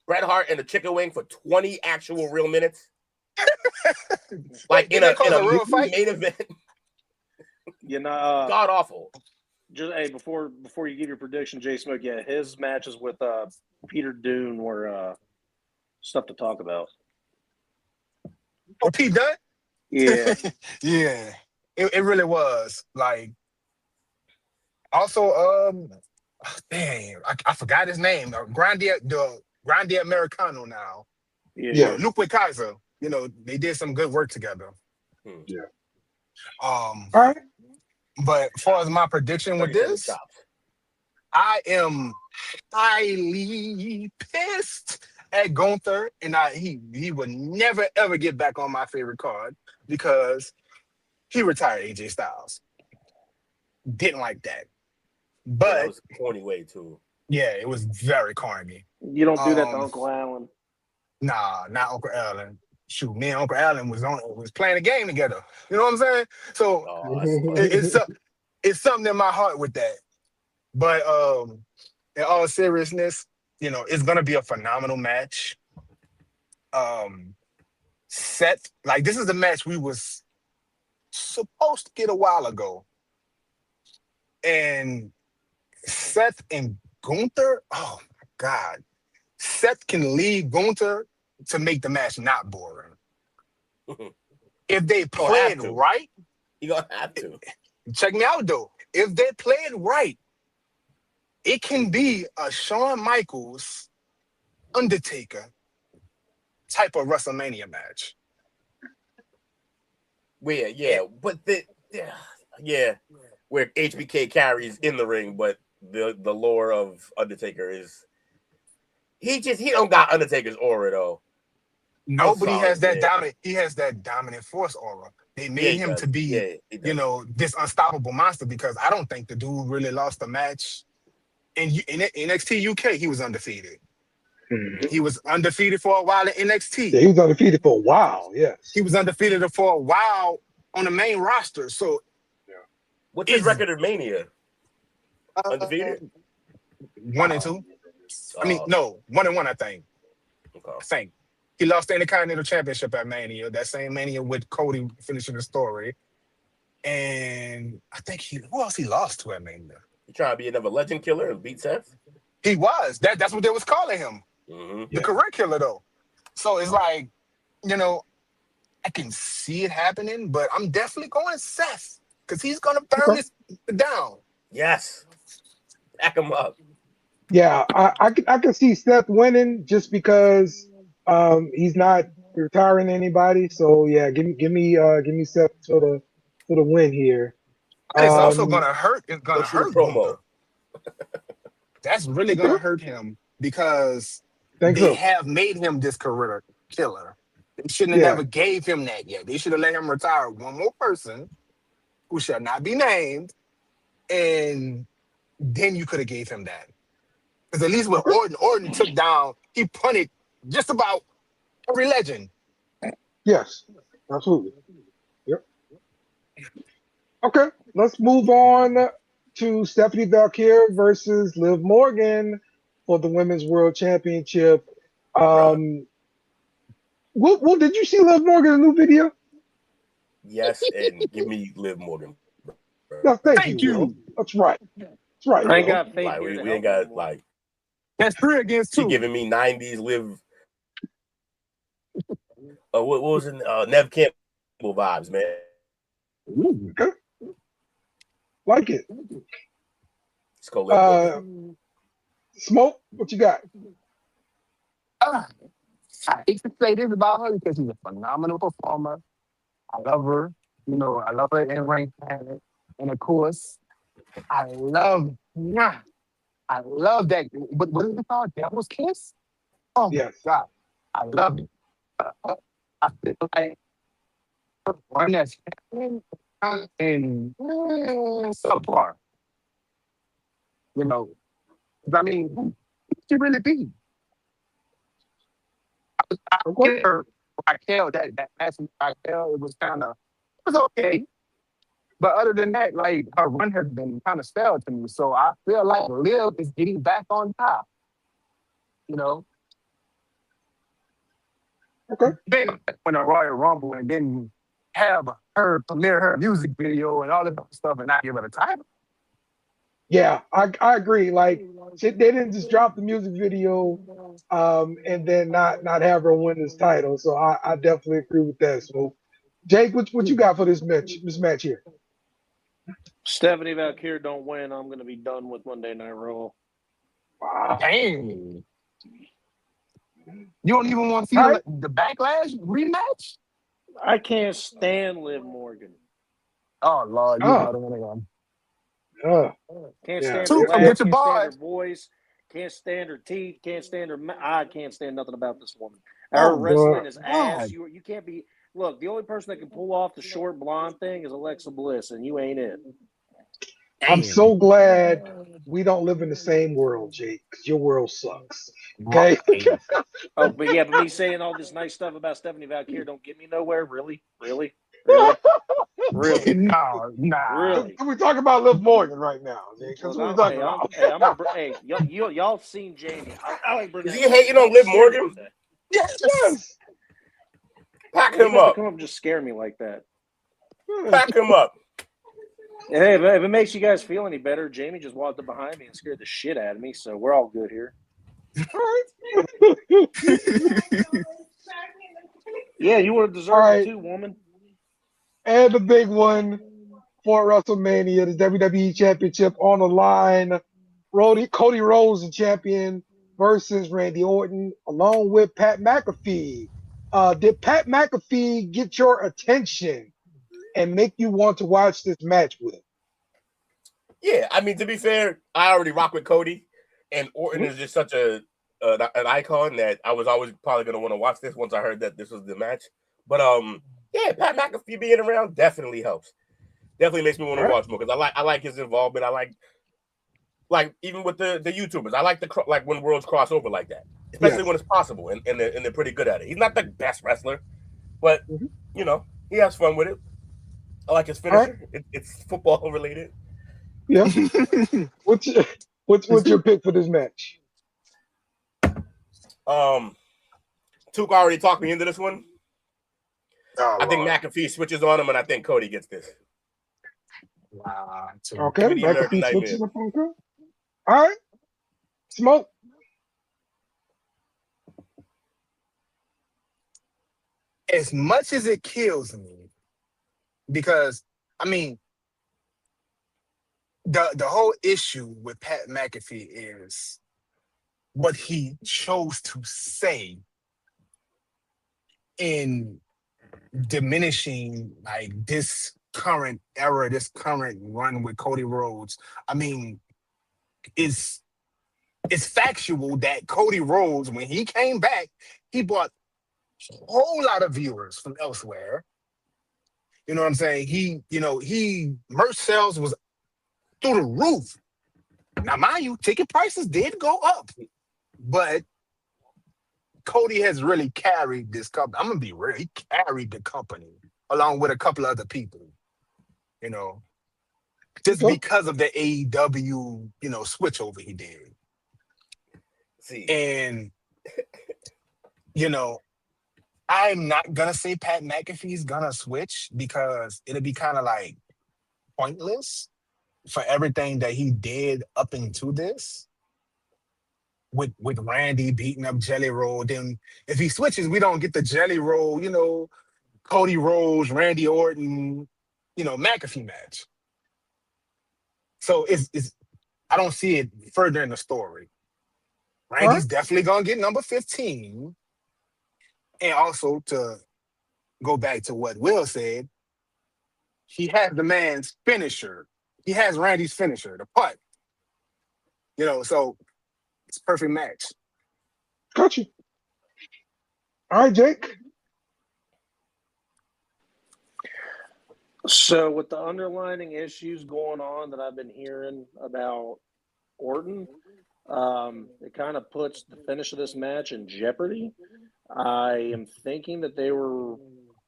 Bret Hart and the chicken wing for 20 actual real minutes? Like in a real fight main event. God awful. Just before you give your prediction, Jay Smoke, his matches with Peter Dunne were stuff to talk about. Oh, Pete Dunne? Yeah. Yeah. It really was. Like, also, dang, I forgot his name. Grande Americano now. Yeah. Luke Kaiser. They did some good work together. Yeah. All right. But as far as my prediction with this, I am highly pissed at Gunther, and he would never ever get back on my favorite card because he retired AJ Styles. Didn't like that. But that was a corny way too. Yeah, it was very corny. You don't do that to Uncle Allen. Nah, not Uncle Allen. Shoot, me and Uncle Allen was playing a game together. You know what I'm saying? So it's something in my heart with that. But in all seriousness, it's gonna be a phenomenal match. Seth, like this is the match we was supposed to get a while ago. And Seth and Gunther, oh my God. Seth can lead Gunther to make the match not boring. If they play it right, you're gonna have to. Check me out though. If they play it right, it can be a Shawn Michaels Undertaker type of WrestleMania match. But where HBK carries in the ring, but the lore of Undertaker is he don't got Undertaker's aura though. Nobody has that man. dominant. He has that dominant force aura. They made him to be, this unstoppable monster because I don't think the dude really lost a match. In NXT UK, he was undefeated. Mm-hmm. He was undefeated for a while in NXT. Yeah, he was undefeated for a while. Yes, he was undefeated for a while on the main roster. So, what's his record of Mania? Undefeated, 1-2. I mean, no, 1-1. I think. Okay. I think he lost the Intercontinental Championship at Mania. That same Mania with Cody finishing the story, and I think who else he lost to at Mania? He trying to be another legend killer and beat Seth. He was. That's what they was calling him. Mm-hmm. The career killer, though. So it's like, I can see it happening, but I'm definitely going Seth because he's going to burn this down. Yes. Back him up. Yeah, I can see Seth winning just because he's not retiring anybody. So yeah, give me Seth for the win here. And it's also going to hurt. It's going to hurt promo. That's really going to hurt him because they have made him this career killer. They shouldn't have never gave him that yet. They should have let him retire one more person who shall not be named, and then you could have gave him that. Because at least with Orton took down, he punted just about every legend. Yes, absolutely. Yep. Okay, let's move on to Stephanie Valkyrie versus Liv Morgan for the Women's World Championship. Well, did you see Liv Morgan in a new video? Yes, and give me Liv Morgan. No, thank you. Bro. That's right. That's right. I ain't got faith. Like, we ain't got like. That's 3 against 2. She giving me 90s Liv. What was it? Nev Campbell vibes, man. Okay. Like it. Let's go Liv. Smoke, what you got? I hate to say this about her because she's a phenomenal performer. I love her. I love her in ring talent. And of course, I love that. What is it called? Devil's Kiss? Oh, yes. My God. I love it. I feel like one that's happening in subpar. I mean, who she really be? I get her Raquel, that match with Raquel, it was okay. But other than that, like, her run has been kind of stale to me. So I feel like Liv is getting back on top. Okay. Then win a Royal Rumble and then have her premiere her music video and all that stuff and not give her the title. Yeah, I agree. Like, they didn't just drop the music video and then not have her win this title. So I definitely agree with that. So, Jake, what you got for this match here? Stephanie Valkyrie don't win. I'm going to be done with Monday Night Raw. Wow. Dang. You don't even want to see the Backlash rematch? I can't stand Liv Morgan. Oh, Lord. You know the one. Can't stand her laugh, can't stand her voice, can't stand her teeth, can't stand her. I can't stand nothing about this woman. Her wrestling is ass. You can't be. Look, the only person that can pull off the short blonde thing is Alexa Bliss, and you ain't it. I'm so glad we don't live in the same world, Jake, because your world sucks. Okay. But me saying all this nice stuff about Stephanie Valkyrie don't get me nowhere. Really? Nah. Really? We're talking about Liv Morgan right now, Jake. That's what we're talking about. Y'all seen Jamie? I like Is he hating on Liv Morgan? Yes. Pack him up. Come up and just scare me like that. Pack him up. Hey, if it makes you guys feel any better, Jamie just walked up behind me and scared the shit out of me, so we're all good here. Yeah, you would have deserved it too, woman. And the big one for WrestleMania, the WWE Championship on the line. Cody Rhodes, the champion, versus Randy Orton, along with Pat McAfee. Did Pat McAfee get your attention and make you want to watch this match with? Yeah, I mean, to be fair, I already rock with Cody, and Orton is just such an icon that I was always probably going to want to watch this once I heard that this was the match. But yeah, Pat McAfee being around definitely helps. Definitely makes me want to watch more because I like his involvement. I like even with the YouTubers. I like like when worlds cross over like that, especially when it's possible, and they're pretty good at it. He's not the best wrestler, but you know, he has fun with it. I like his finisher. It's football related. Yeah. What's your pick for this match? Tuka already talked me into this one. Oh, I think McAfee switches on him, and I think Cody gets this. Wow. Okay, McAfee switches up on Cody. All right, Smoke. As much as it kills me, because I mean, the whole issue with Pat McAfee is what he chose to say in diminishing like this current era, this current run with Cody Rhodes. I mean, it's factual that Cody Rhodes, when he came back, he brought a whole lot of viewers from elsewhere. You know what I'm saying? He merch sales was through the roof. Now, mind you, ticket prices did go up, but Cody has really carried this company. I'm gonna be real. He carried the company along with a couple other people. You know, just because of the AEW, switchover he did. See, and I'm not gonna say Pat McAfee's gonna switch because it'll be kind of like pointless for everything that he did up into this. With Randy beating up Jelly Roll, then if he switches, we don't get the Jelly Roll, Cody Rhodes, Randy Orton, McAfee match. So it's I don't see it further in the story. Randy's definitely gonna get number 15. And also to go back to what Will said, he has the man's finisher. He has Randy's finisher, the putt. So it's a perfect match. Got you. All right, Jake. So with the underlining issues going on that I've been hearing about Orton, it kind of puts the finish of this match in jeopardy. I am thinking that they were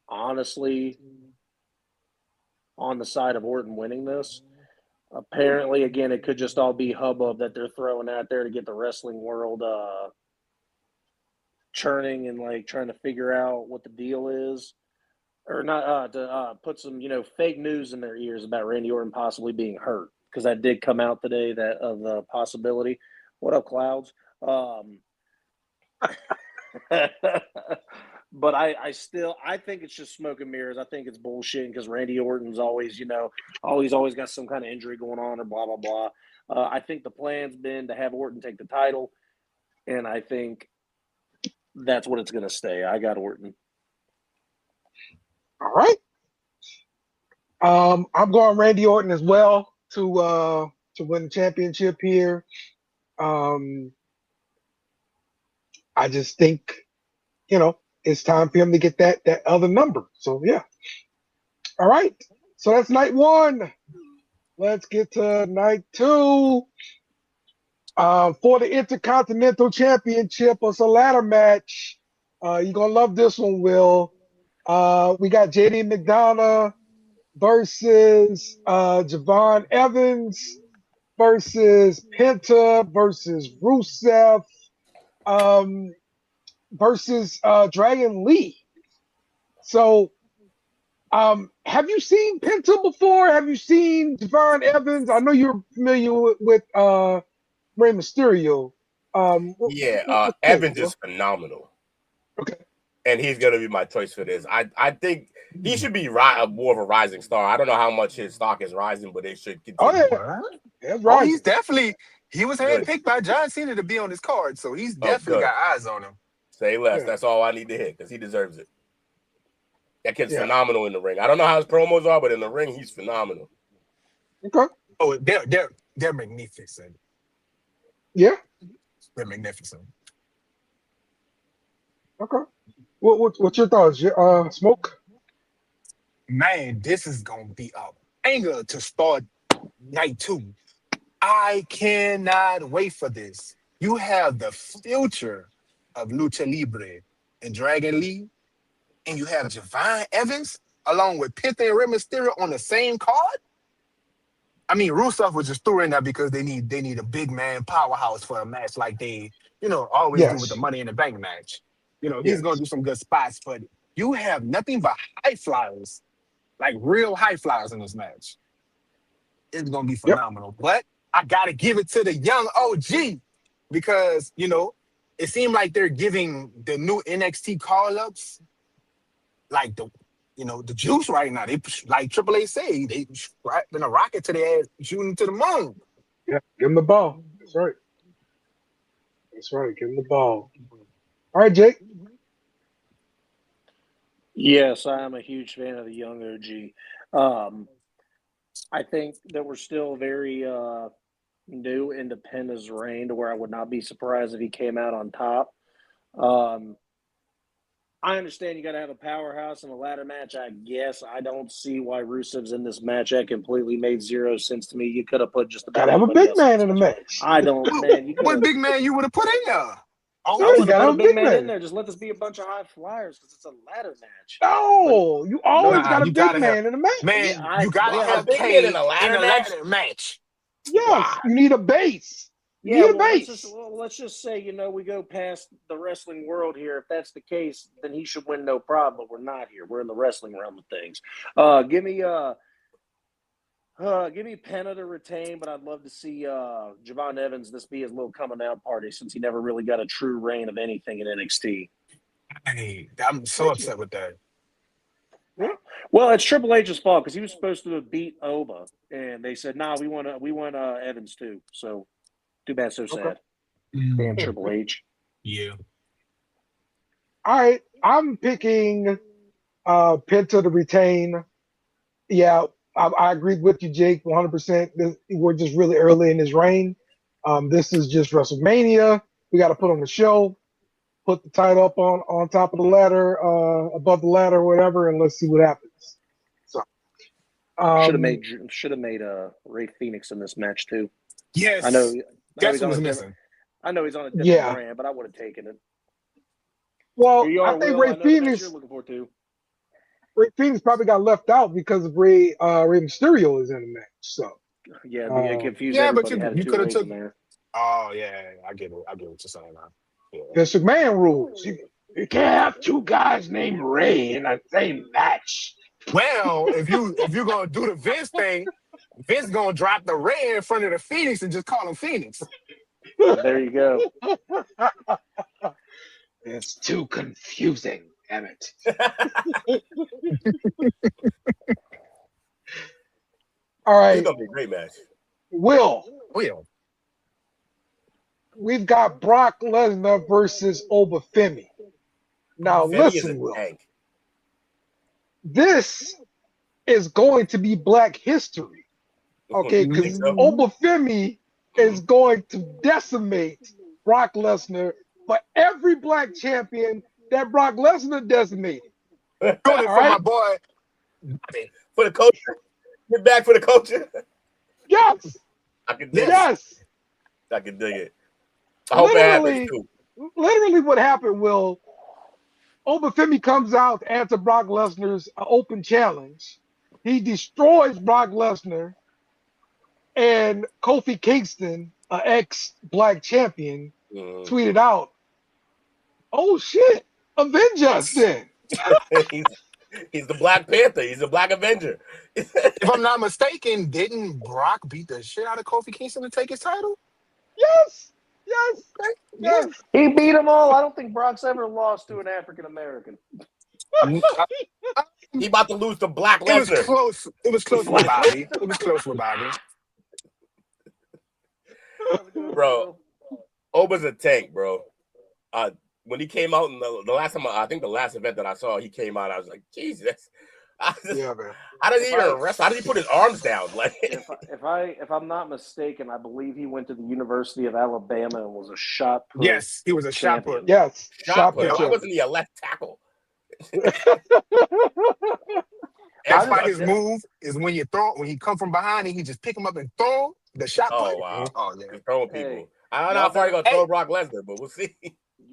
honestly on the side of Orton winning this. Apparently, again, it could just all be hubbub that they're throwing out there to get the wrestling world churning and like trying to figure out what the deal is, or not to put some fake news in their ears about Randy Orton possibly being hurt, because that did come out today that of the possibility. What up, Clouds? But I think it's just smoke and mirrors. I think it's bullshit because Randy Orton's always, always got some kind of injury going on or blah, blah, blah. I think the plan's been to have Orton take the title, and I think that's what it's going to stay. I got Orton. All right. I'm going Randy Orton as well to win the championship here. I just think, it's time for him to get that other number. So, yeah. All right. So that's night one. Let's get to night two. For the Intercontinental Championship, it's a ladder match. You're going to love this one, Will. We got JD McDonough versus Javon Evans versus Penta versus Rusev. Versus Dragon Lee. So, have you seen Penta before? Have you seen Javon Evans? I know you're familiar with Rey Mysterio. Evans is phenomenal. Okay. And he's going to be my choice for this. I think he should be more of a rising star. I don't know how much his stock is rising, but it should continue. He's definitely, he was handpicked by John Cena to be on this card, so he's definitely got eyes on him. Say less. Yeah. That's all I need to hit because he deserves it. That kid's phenomenal in the ring. I don't know how his promos are, but in the ring, he's phenomenal. Okay. Oh, they're magnificent. Yeah. They're magnificent. Okay. What's your thoughts? Smoke. Man, this is gonna be a banger to start night 2. I cannot wait for this. You have the future of Lucha Libre and Dragon Lee, and you have Javon Evans along with Penta and Rey Mysterio on the same card. I mean, Rusev was just threw in there because they need a big man powerhouse for a match like they, always do with the Yes. Money in the Bank match. He's Yes. gonna do some good spots, but you have nothing but high flyers, like real high flyers in this match. It's gonna be Yep. phenomenal. But I gotta give it to the young OG because it seemed like they're giving the new NXT call-ups like the juice right now. They like Triple H say they strapping a rocket to their ass, shooting to the moon. Yeah. Give him the ball. That's right. That's right. Give him the ball. All right, Jake. Yes, I am a huge fan of the young OG. I think that we're still very new into Penna's reign to where I would not be surprised if he came out on top. I understand you got to have a powerhouse in a ladder match. I guess I don't see why Rusev's in this match. That completely made zero sense to me. You could have put just about Gotta have a anybody big else man in in this the match. match. I don't, man. You What could big man you would have put in there? I You would have gotta put a have big man in there. Just let this be a bunch of high flyers because it's a ladder match. No, you always Nah, got a you big gotta man have in the match. man. Yeah, You gotta a have big man Cade in a ladder match. Yes, Why? you need a base. You Yeah, need a well, base. let's just say, we go past the wrestling world here. If that's the case, then he should win no problem. But we're not here. We're in the wrestling realm of things. Give me Penta to retain, but I'd love to see Javon Evans this be his little coming out party since he never really got a true reign of anything in NXT. Hey, I'm so upset with that. Well, it's Triple H's fault because he was supposed to have beat Oba, and they said, "Nah, we want Evans too." So, too bad, so sad. Damn Triple H. Yeah. All right, I'm picking Penta to retain. Yeah, I agree with you, Jake, 100%. We're just really early in his reign. This is just WrestleMania. We got to put on the show, put the title up on top of the ladder, above the ladder, or whatever, and let's see what happens. So, Should have made Ray Phoenix in this match too. Yes. I know Guess he's who on was a missing? I know he's on a different brand, but I would have taken it. Well, Here you are, I think Will. I know the match you're looking for too. Ray Phoenix probably got left out because of Rey Mysterio is in the match. So Yeah, they confused Yeah, but everybody. you could have took. in there. Oh yeah, I get it. I get what you're saying now. Yeah. the McMahon rules. You can't have two guys named Ray in the same match. Well, if you're gonna do the Vince thing, Vince gonna drop the Ray in front of the Phoenix and just call him Phoenix. There you go. It's too confusing, damn it. All It's right, gonna be a great match. Will. Will. We've got Brock Lesnar versus Oba Femi. Now, Femi is listen, a Will. tank. This is going to be Black history. Okay, You think because so? Oba Femi is going to decimate Brock Lesnar for every Black champion that Brock Lesnar decimated. Doing it for right. my boy. For the culture. Get back for the culture. Yes. I can dig it. Yes. I can dig it. I hope it happens too. Literally what happened, Will, Oba Femi comes out to answer Brock Lesnar's open challenge. He destroys Brock Lesnar, and Kofi Kingston, an ex-Black champion, tweeted out, "Oh shit, avenge us then." He's the Black Panther. He's the Black Avenger. If I'm not mistaken, didn't Brock beat the shit out of Kofi Kingston to take his title? Yes. Yes. He beat them all. I don't think Brock's ever lost to an African American. He about to lose to Black It was Lesnar. close. It was close with Bobby. It was close with Bobby. Bro, Oba's a tank, bro. When he came out in the last time, I think the last event that I saw, he came out. I was like, Jesus, Yeah, man. How does he even wrestle? How does he put his arms down? Like, if I'm not mistaken, I believe he went to the University of Alabama and was a shot put. Yes, he was a shot put. Yes, shot put. Why wasn't he a left tackle? That's why his move is when you come from behind and he just pick him up and throw the shot put. Oh wow! Oh yeah, he's throwing people. Hey, I don't know how far he's gonna throw Brock Lesnar, but we'll see.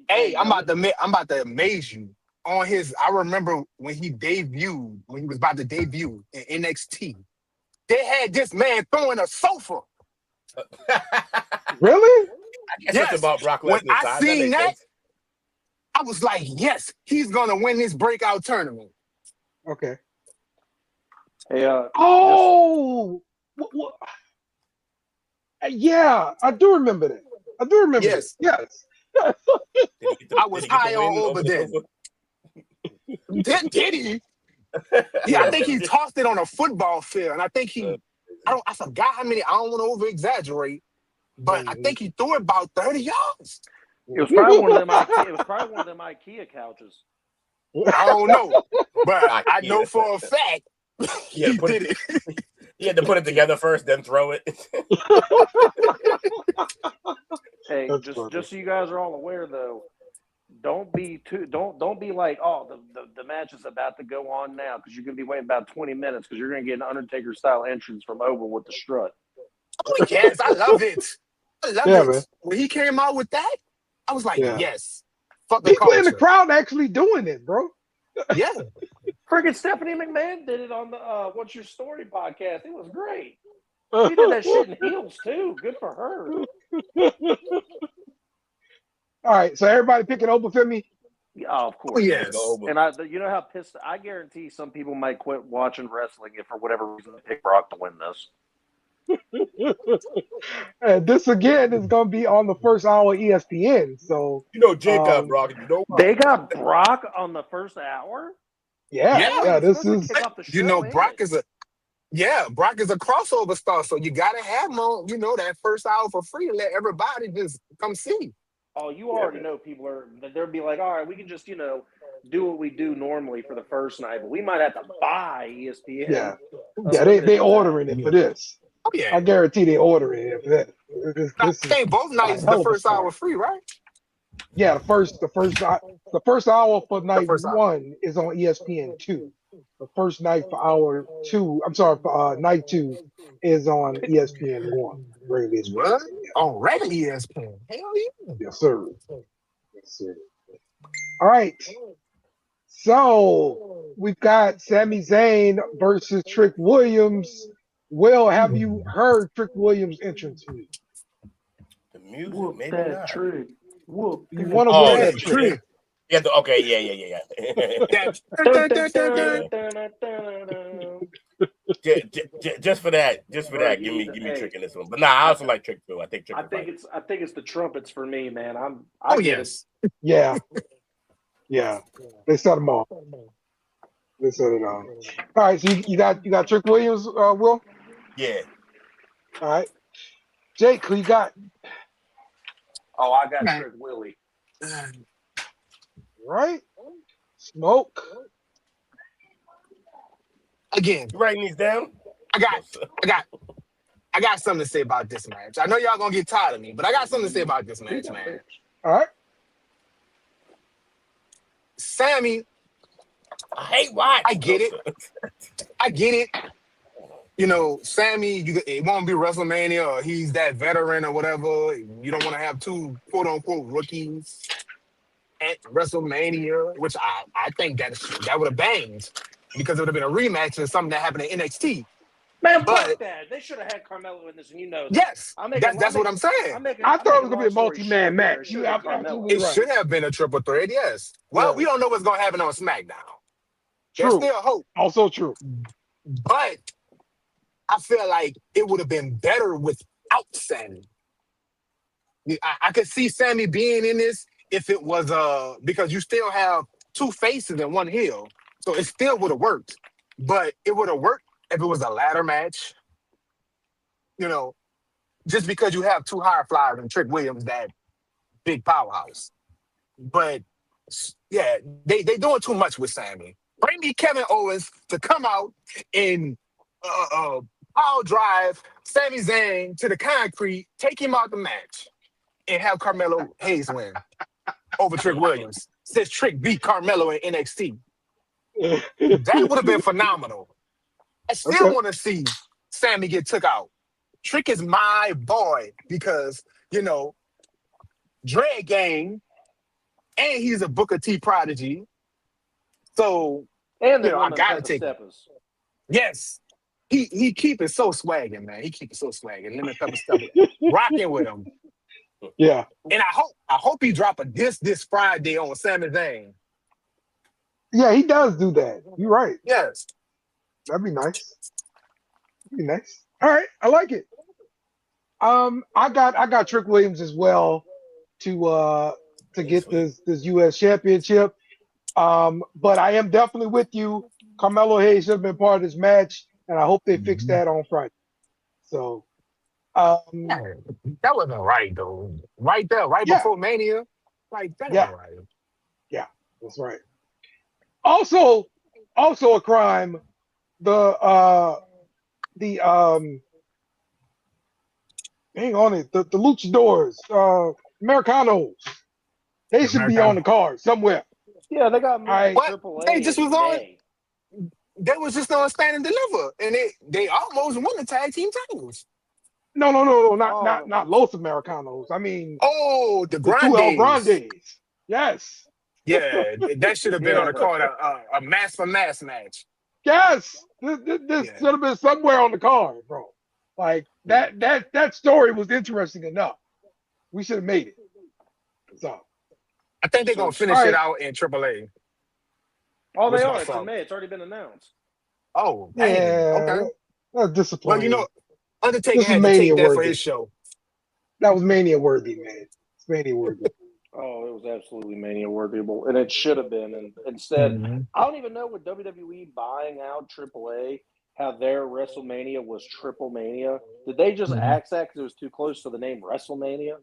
Hey, I'm about to amaze you on his. I remember when he was about to debut in NXT. They had this man throwing a sofa. Really? I guess that's about Brock Lesnar. When I seen that, I was like, yes, he's gonna win this breakout tournament. Okay. Hey, yeah, I do remember that. I do remember. Yes. Yes. I was high on over there. Did he? Yeah, I think he tossed it on a football field, and I think I forgot how many. I don't want to over exaggerate, but I think he threw it about 30 yards. It was probably one of them IKEA couches. I don't know, but I know for a fact he did it. He had to put it together first, then throw it. Hey, just so you guys are all aware, though, don't be like, oh, the match is about to go on now, because you're gonna be waiting about 20 minutes because you're gonna get an Undertaker style entrance from Oba with the strut. Oh yes, I love it. I love it. Man. When he came out with that, I was like, yes. Fuck the people culture. in the crowd actually doing it, bro. Yeah. Freaking Stephanie McMahon did it on the What's Your Story podcast. It was great. She did that shit in heels too. Good for her. All right, so everybody picking Oba Femi? Oh, of course. Oh, yes. And you know how pissed I guarantee some people might quit watching wrestling if for whatever reason they pick Brock to win this. And this again is going to be on the first hour of ESPN. So Jake got Brock. They got Brock on the first hour. Yeah. This is Brock is a crossover star, so you got to have him on. That first hour for free and let everybody just come see. Oh, you already know people they'll be like, all right, we can just do what we do normally for the first night, but we might have to buy ESPN. Yeah, they ordering it for this. Oh, yeah. I guarantee they ordering it for that. I think both nights the first hour free, right? Yeah, the first hour for night one is on ESPN2. The first night for hour two, for night two is on ESPN1. What? On regular ESPN? Hell yeah. Yes, sir. All right. So we've got Sami Zayn versus Trick Williams. Will, have you heard Trick Williams' entrance music? The music, maybe not. Trick. You want to whoop that trick? Yeah. Okay. Yeah. Just for that. Give me Trick in this one. But nah, I also like Trick too. I think it's the trumpets for me, man. Yes. Yeah. They set them off. They set it on. All right, so you got Trick Williams, Will? Yeah. All right. Jake, who you got? Oh, I got Trick Willie. Right? Smoke. Again. You writing these down? I got something to say about this match. I know y'all gonna get tired of me, but I got something to say about this match, man. All right. Sami, I hate why. I get it. Sami, it won't be WrestleMania, or he's that veteran or whatever. You don't want to have two quote unquote rookies at WrestleMania, which I think that would have banged because it would have been a rematch of something that happened in NXT. Man, fuck that. They should have had Carmelo in this, and that. Yes, that's what I'm saying. I thought it was going to be a multi-man match. It should have been a triple threat, yes. Well, we don't know what's going to happen on SmackDown. True. There's still hope. Also true. But I feel like it would have been better without Sami. I could see Sami being in this if it was because you still have two faces and one heel. So it still would have worked. But it would have worked if it was a ladder match. Just because you have two higher flyers and Trick Williams, that big powerhouse. But yeah, they doing too much with Sami. Bring me Kevin Owens to come out and power drive Sami Zayn to the concrete, take him out the match, and have Carmelo Hayes win over Trick Williams. Since Trick beat Carmelo in NXT. That would have been phenomenal. I still want to see Sammy get took out. Trick is my boy because, Dread Gang, and he's a Booker T prodigy. So, and I got to take it. Yes. He keep it so swagging, man. He keep it so swagging. Lemon Pepper Steppers. Rocking with him. Yeah. And I hope he drop a this Friday on Sami Zayn. Yeah, he does do that. You're right. Yes. That'd be nice. All right, I like it. I got Trick Williams as well to get this US championship. But I am definitely with you. Carmelo Hayes should have been part of this match, and I hope they fix that on Friday. So that wasn't right though. Right there, before Mania. Like that wasn't right. Yeah, that's right. Also a crime. The hang on it. The luchadors, Americanos. They should be on the card somewhere. Yeah, they got AAA. They just was on. They was just on Stand and Deliver, and they almost won the tag team titles. No, not Los Americanos. I mean, the Grandes. Two El Grandes. Yes. Yeah, that should have been on the card, a mass for mass match. Yes, this should have been somewhere on the card, bro. Like that story was interesting enough. We should have made it. So I think they're gonna finish it out in AAA. Oh, they are. It's in May. It's already been announced. Oh, yeah. Okay. That's disappointing. Well, Undertaker had to take that for his show. That was Mania worthy, man. It's Mania worthy. Oh, it was absolutely Mania worthable, and it should have been. And instead, I don't even know with WWE buying out AAA how their WrestleMania was Triple Mania. Did they just axe that because it was too close to the name WrestleMania?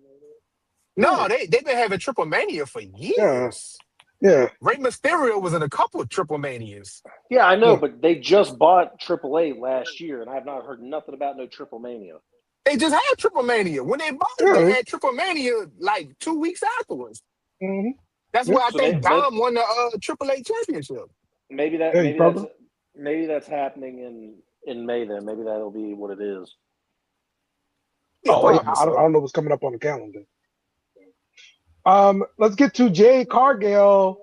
No, they've been having Triple Mania for years. Yeah. Rey Mysterio was in a couple of Triple Manias. Yeah, I know, but they just bought AAA last year, and I have not heard nothing about no Triple Mania. They just had Triple Mania. When they bought it, they had Triple Mania like 2 weeks afterwards. Mm-hmm. That's why I think Dom won the AAA championship. Maybe that's happening in May. Then maybe that'll be what it is. Yeah, I don't know what's coming up on the calendar. Let's get to Jade Cargill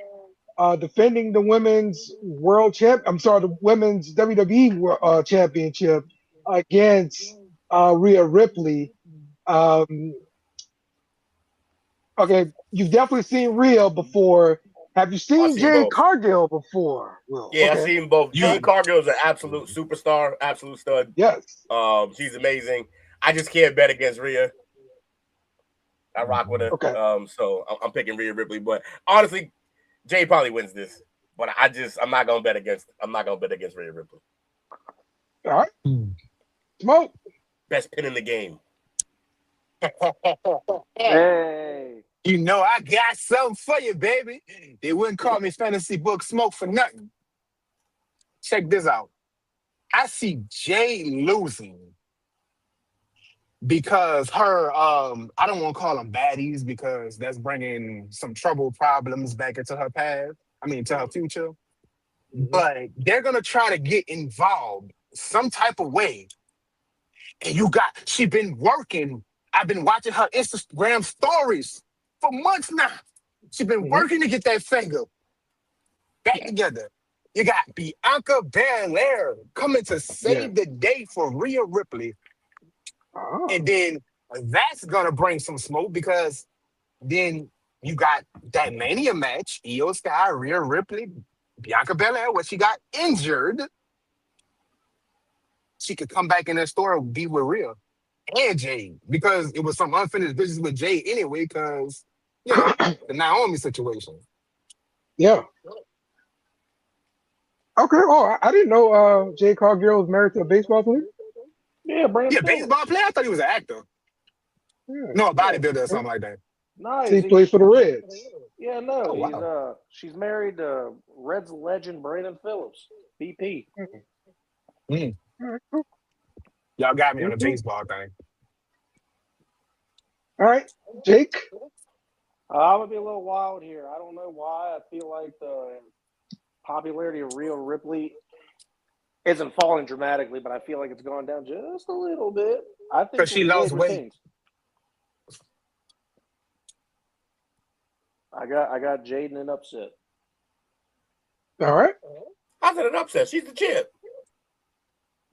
defending the women's the women's WWE championship against Rhea Ripley. Okay, you've definitely seen Rhea before. Have you seen Jade Cargill before? Will? Yeah, I've seen both. Jade Cargill is an absolute superstar, absolute stud. Yes. She's amazing. I just can't bet against Rhea. I rock with her. Okay. So I'm picking Rhea Ripley, but honestly, Jay probably wins this. But I'm not gonna bet against Rhea Ripley. All right. Smoke. Best pin in the game. Hey. I got something for you, baby. They wouldn't call me Fantasy Book Smoke for nothing. Check this out. I see Jay losing because her, I don't want to call them baddies because that's bringing some trouble problems back into her past. To her future. But they're going to try to get involved some type of way. And she been working. I've been watching her Instagram stories for months now. She's been working to get that finger back together. You got Bianca Belair coming to save the day for Rhea Ripley. Oh. And then that's going to bring some smoke because then you got that Mania match, Io Sky, Rhea Ripley, Bianca Belair, where she got injured. She could come back in that store and be with Rhea and Jade because it was some unfinished business with Jade anyway because, the Naomi situation. Yeah. Okay. Oh, I didn't know Jade Cargill was married to a baseball player. Yeah, baseball player? I thought he was an actor. Yeah. No, a bodybuilder or something like that. No, he plays for the Reds. Yeah, no, Oh, wow. she's married to Reds legend Brandon Phillips, BP. Mm. All right, cool. Y'all got me on Cool, the cool. baseball thing. All right, Jake. I'm gonna be a little wild here. I don't know why. I feel like the popularity of Rhea Ripley isn't falling dramatically, but I feel like it's gone down just a little bit. I think Because she Jade lost weight. retains. I got Jade in an upset. All right. How's it an upset? She's the champ.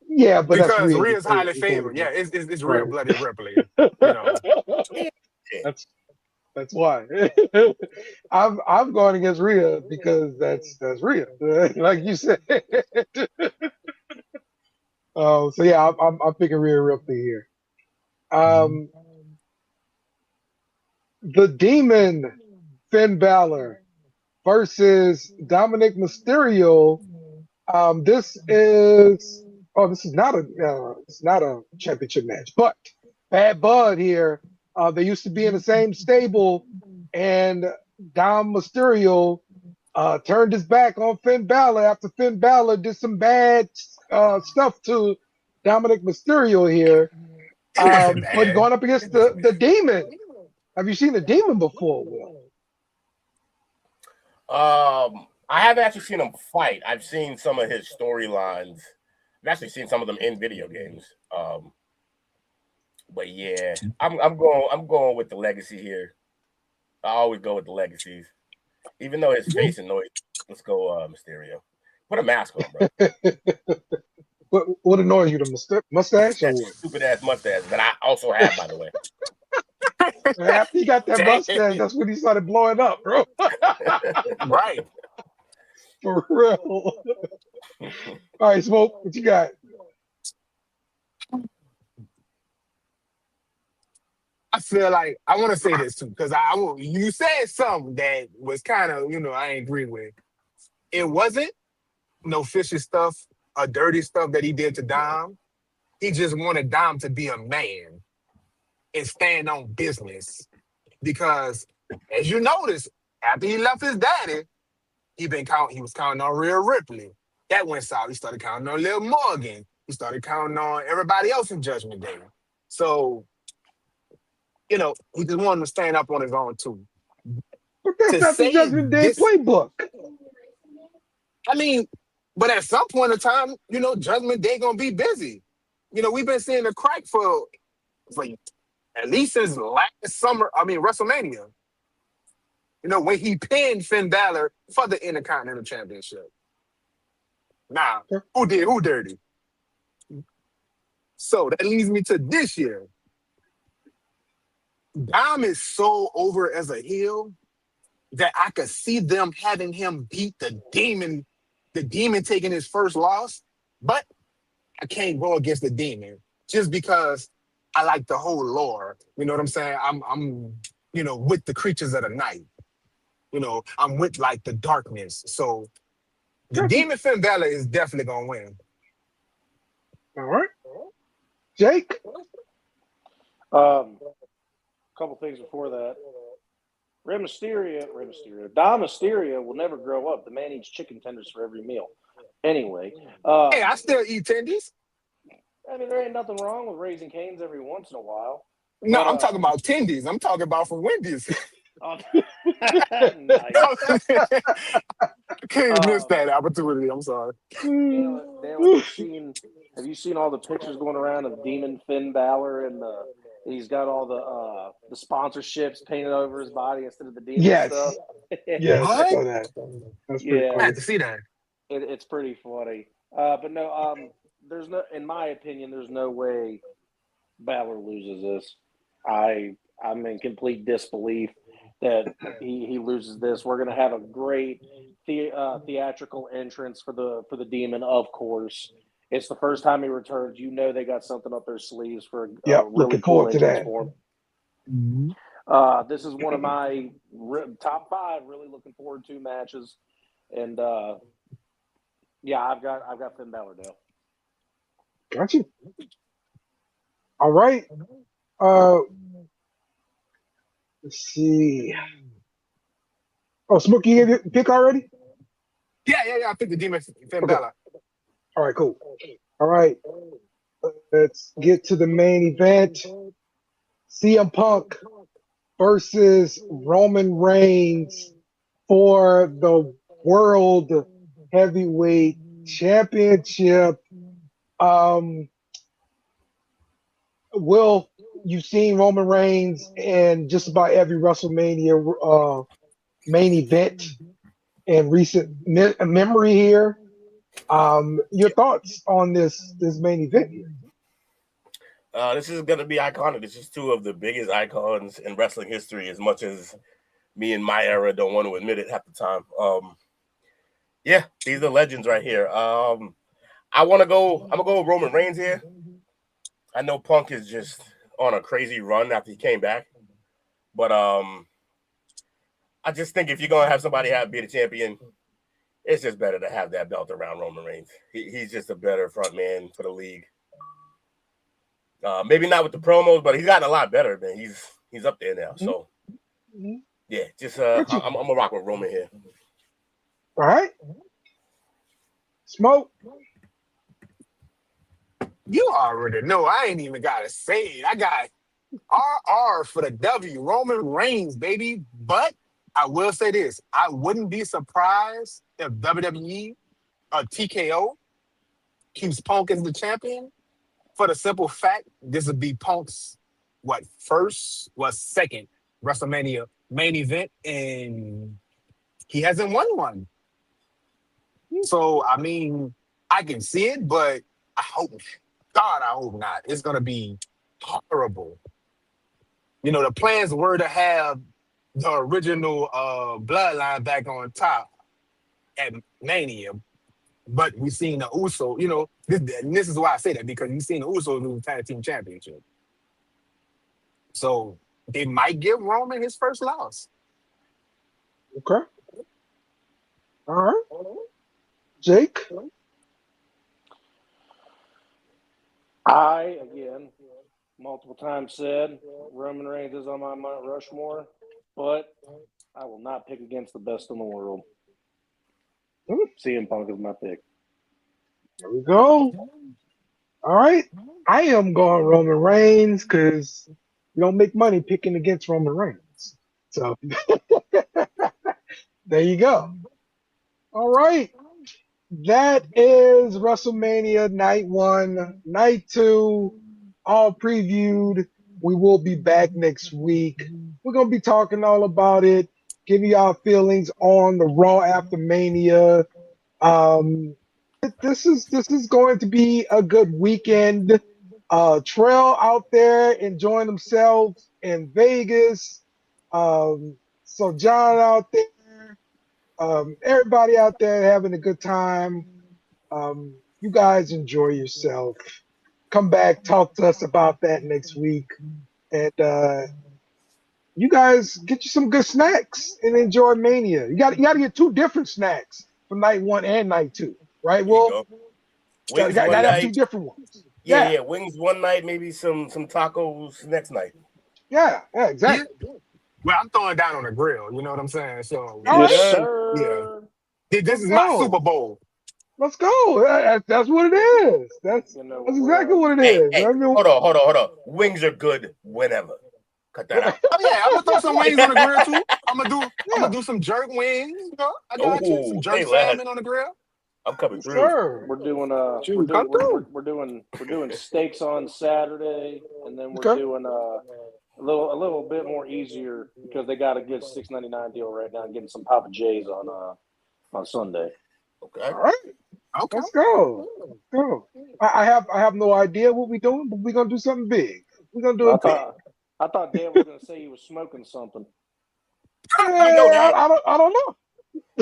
Yeah, but that's Because Rhea. Rhea's highly It's only favored. Yeah, it's right. real bloody Ripley. You know. That's why. I'm going against Rhea because that's Rhea, like you said. So yeah, I'm picking Rhea Ripley here. The Demon Finn Balor versus Dominic Mysterio. This is it's not a championship match, but Bad Bud here. They used to be in the same stable, and Dom Mysterio turned his back on Finn Balor after Finn Balor did some bad stuff to Dominic Mysterio here. It wasn't But bad. going up against the Demon. Have you seen the Demon before, Will? I haven't actually seen him fight. I've seen some of his storylines. I've actually seen some of them in video games. But yeah, I'm going with the legacy here. I always go with the legacies, even though his face annoys. Let's go, Mysterio. Put a mask on, bro. What annoys you, the mustache or That what? stupid ass mustache that I also have, by the way. After he got that mustache, that's when he started blowing up, bro. Right. For real. All right, Smoke, what you got? I feel like I want to say this too because you said something that was kind of I ain't agree with. It wasn't no fishy stuff or dirty stuff that he did to Dom. He just wanted Dom to be a man and stand on business because, as you notice, after he left his daddy, he was counting on Rhea Ripley. That went south. He started counting on Lil Morgan. He started counting on everybody else in Judgment Day. So, he just wanted to stand up on his own too. But that's To not the say Judgment Day this, playbook. I mean, but at some point in time, Judgment Day gonna be busy. We've been seeing the crack for at least since last summer. I mean, WrestleMania. When he pinned Finn Balor for the Intercontinental Championship. Nah, who did? Who dirty? So that leads me to this year. Dom is so over as a heel that I could see them having him beat the Demon taking his first loss, but I can't go against the Demon just because I like the whole lore. You know what I'm saying? I'm with the creatures of the night. I'm with like the darkness. So the Demon Finn Balor is definitely gonna win. All right. Jake? Couple things before that. Rey Mysterio, Dom Mysterio will never grow up. The man eats chicken tenders for every meal. Anyway. Hey, I still eat tendies. I mean, there ain't nothing wrong with raising canes every once in a while. No, I'm talking about tendies. I'm talking about from Wendy's. Nice. Can't miss that opportunity. I'm sorry. Dale, have you seen all the pictures going around of Demon Finn Balor and he's got all the sponsorships painted over his body instead of the demon stuff? Yes, What? I saw that. That's pretty I funny. had to see that. It's pretty funny. But no, there's no, in my opinion, there's no way Balor loses this. I'm in complete disbelief that he loses this. We're gonna have a great theatrical entrance for the Demon, of course. It's the first time he returns. They got something up their sleeves for Yep, really looking cool forward to that. for him. This is one of my top 5 really looking forward to matches, and I've got Finn Balor, Dale. Got you. All right. Let's see. Oh, Smokey, you gave your pick already? Yeah. I picked the Demon Finn Okay. Balor. All right, cool. All right. Let's get to the main event. CM Punk versus Roman Reigns for the World Heavyweight Championship. Will, you've seen Roman Reigns in just about every WrestleMania main event in recent memory here. Your thoughts on this main event here? This is going to be iconic. This is two of the biggest icons in wrestling history, as much as me and my era don't want to admit it half the time. Yeah, these are legends right here. I'm gonna go with Roman Reigns here. I know Punk is just on a crazy run after he came back, but I just think if you're gonna have somebody be the champion, it's just better to have that belt around Roman Reigns. He's just a better front man for the league. Maybe not with the promos, but he's gotten a lot better, man. He's up there now. So yeah, just I'm gonna rock with Roman here. All right. Smoke. You already know. I ain't even gotta say it. I got RR for the W. Roman Reigns, baby. But I will say this: I wouldn't be surprised if WWE or TKO keeps Punk as the champion. For the simple fact, this would be Punk's second WrestleMania main event, and he hasn't won one. So I mean, I can see it, but I hope not. It's gonna be horrible. You know, the plans were to have the original bloodline back on top at Mania. But we've seen the Uso, you know, this is why I say that, because you've seen the Uso lose tag team championship. So they might give Roman his first loss. Okay. All right. Jake? I, again, multiple times said Roman Reigns is on my Mount Rushmore, but I will not pick against the best in the world. CM Punk is my pick. There we go. All right. I am going Roman Reigns because you don't make money picking against Roman Reigns. So there you go. All right. That is WrestleMania Night 1, Night 2, all previewed. We will be back next week. We're going to be talking all about it, giving you our feelings on the Raw after Mania. This is going to be a good weekend. Trail out there enjoying themselves in Vegas. So John out there. Everybody out there having a good time. You guys enjoy yourself. Come back, talk to us about that next week. And you guys get you some good snacks and enjoy Mania. You got to get 2 different snacks for night 1 and night 2, right? Well, got to have 2 different ones. Yeah. Wings one night, maybe some tacos next night. Yeah, exactly. Yeah. Well, I'm throwing down on the grill. You know what I'm saying? So Yes, sir. Yeah. This is my Super Bowl. Let's go. That's what it is. That's exactly what it is. Hey, hold on. Wings are good whenever. Cut that out. Oh yeah, I'm gonna throw some wings on the grill too. I'm gonna do some jerk wings. You know, I got you some jerk salmon on the grill. I'm coming through. Sure. We're doing we're doing steaks on Saturday, and then we're doing a little bit more easier because they got a good $6.99 deal right now, and getting some Papa J's on Sunday. Okay. All right. Okay. Let's go. I have no idea what we're doing, but we're gonna do something big. We're gonna do it big. I thought Dan was gonna say he was smoking something. I know that. I don't know.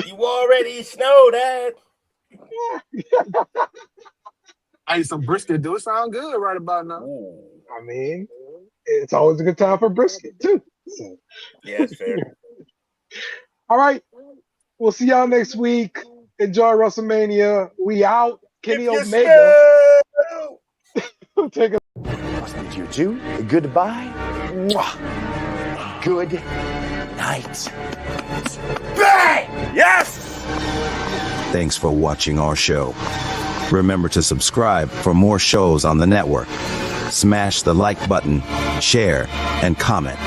You already know that. Hey, some brisket do sound good right about now. Ooh. I mean, it's always a good time for brisket too. So. Yeah, that's fair. All right. We'll see y'all next week. Enjoy WrestleMania. We out. Kenny Omega. Take a Must be you too. Goodbye. Mwah. Good night. Bang! Yes! Thanks for watching our show. Remember to subscribe for more shows on the network. Smash the like button, share, and comment.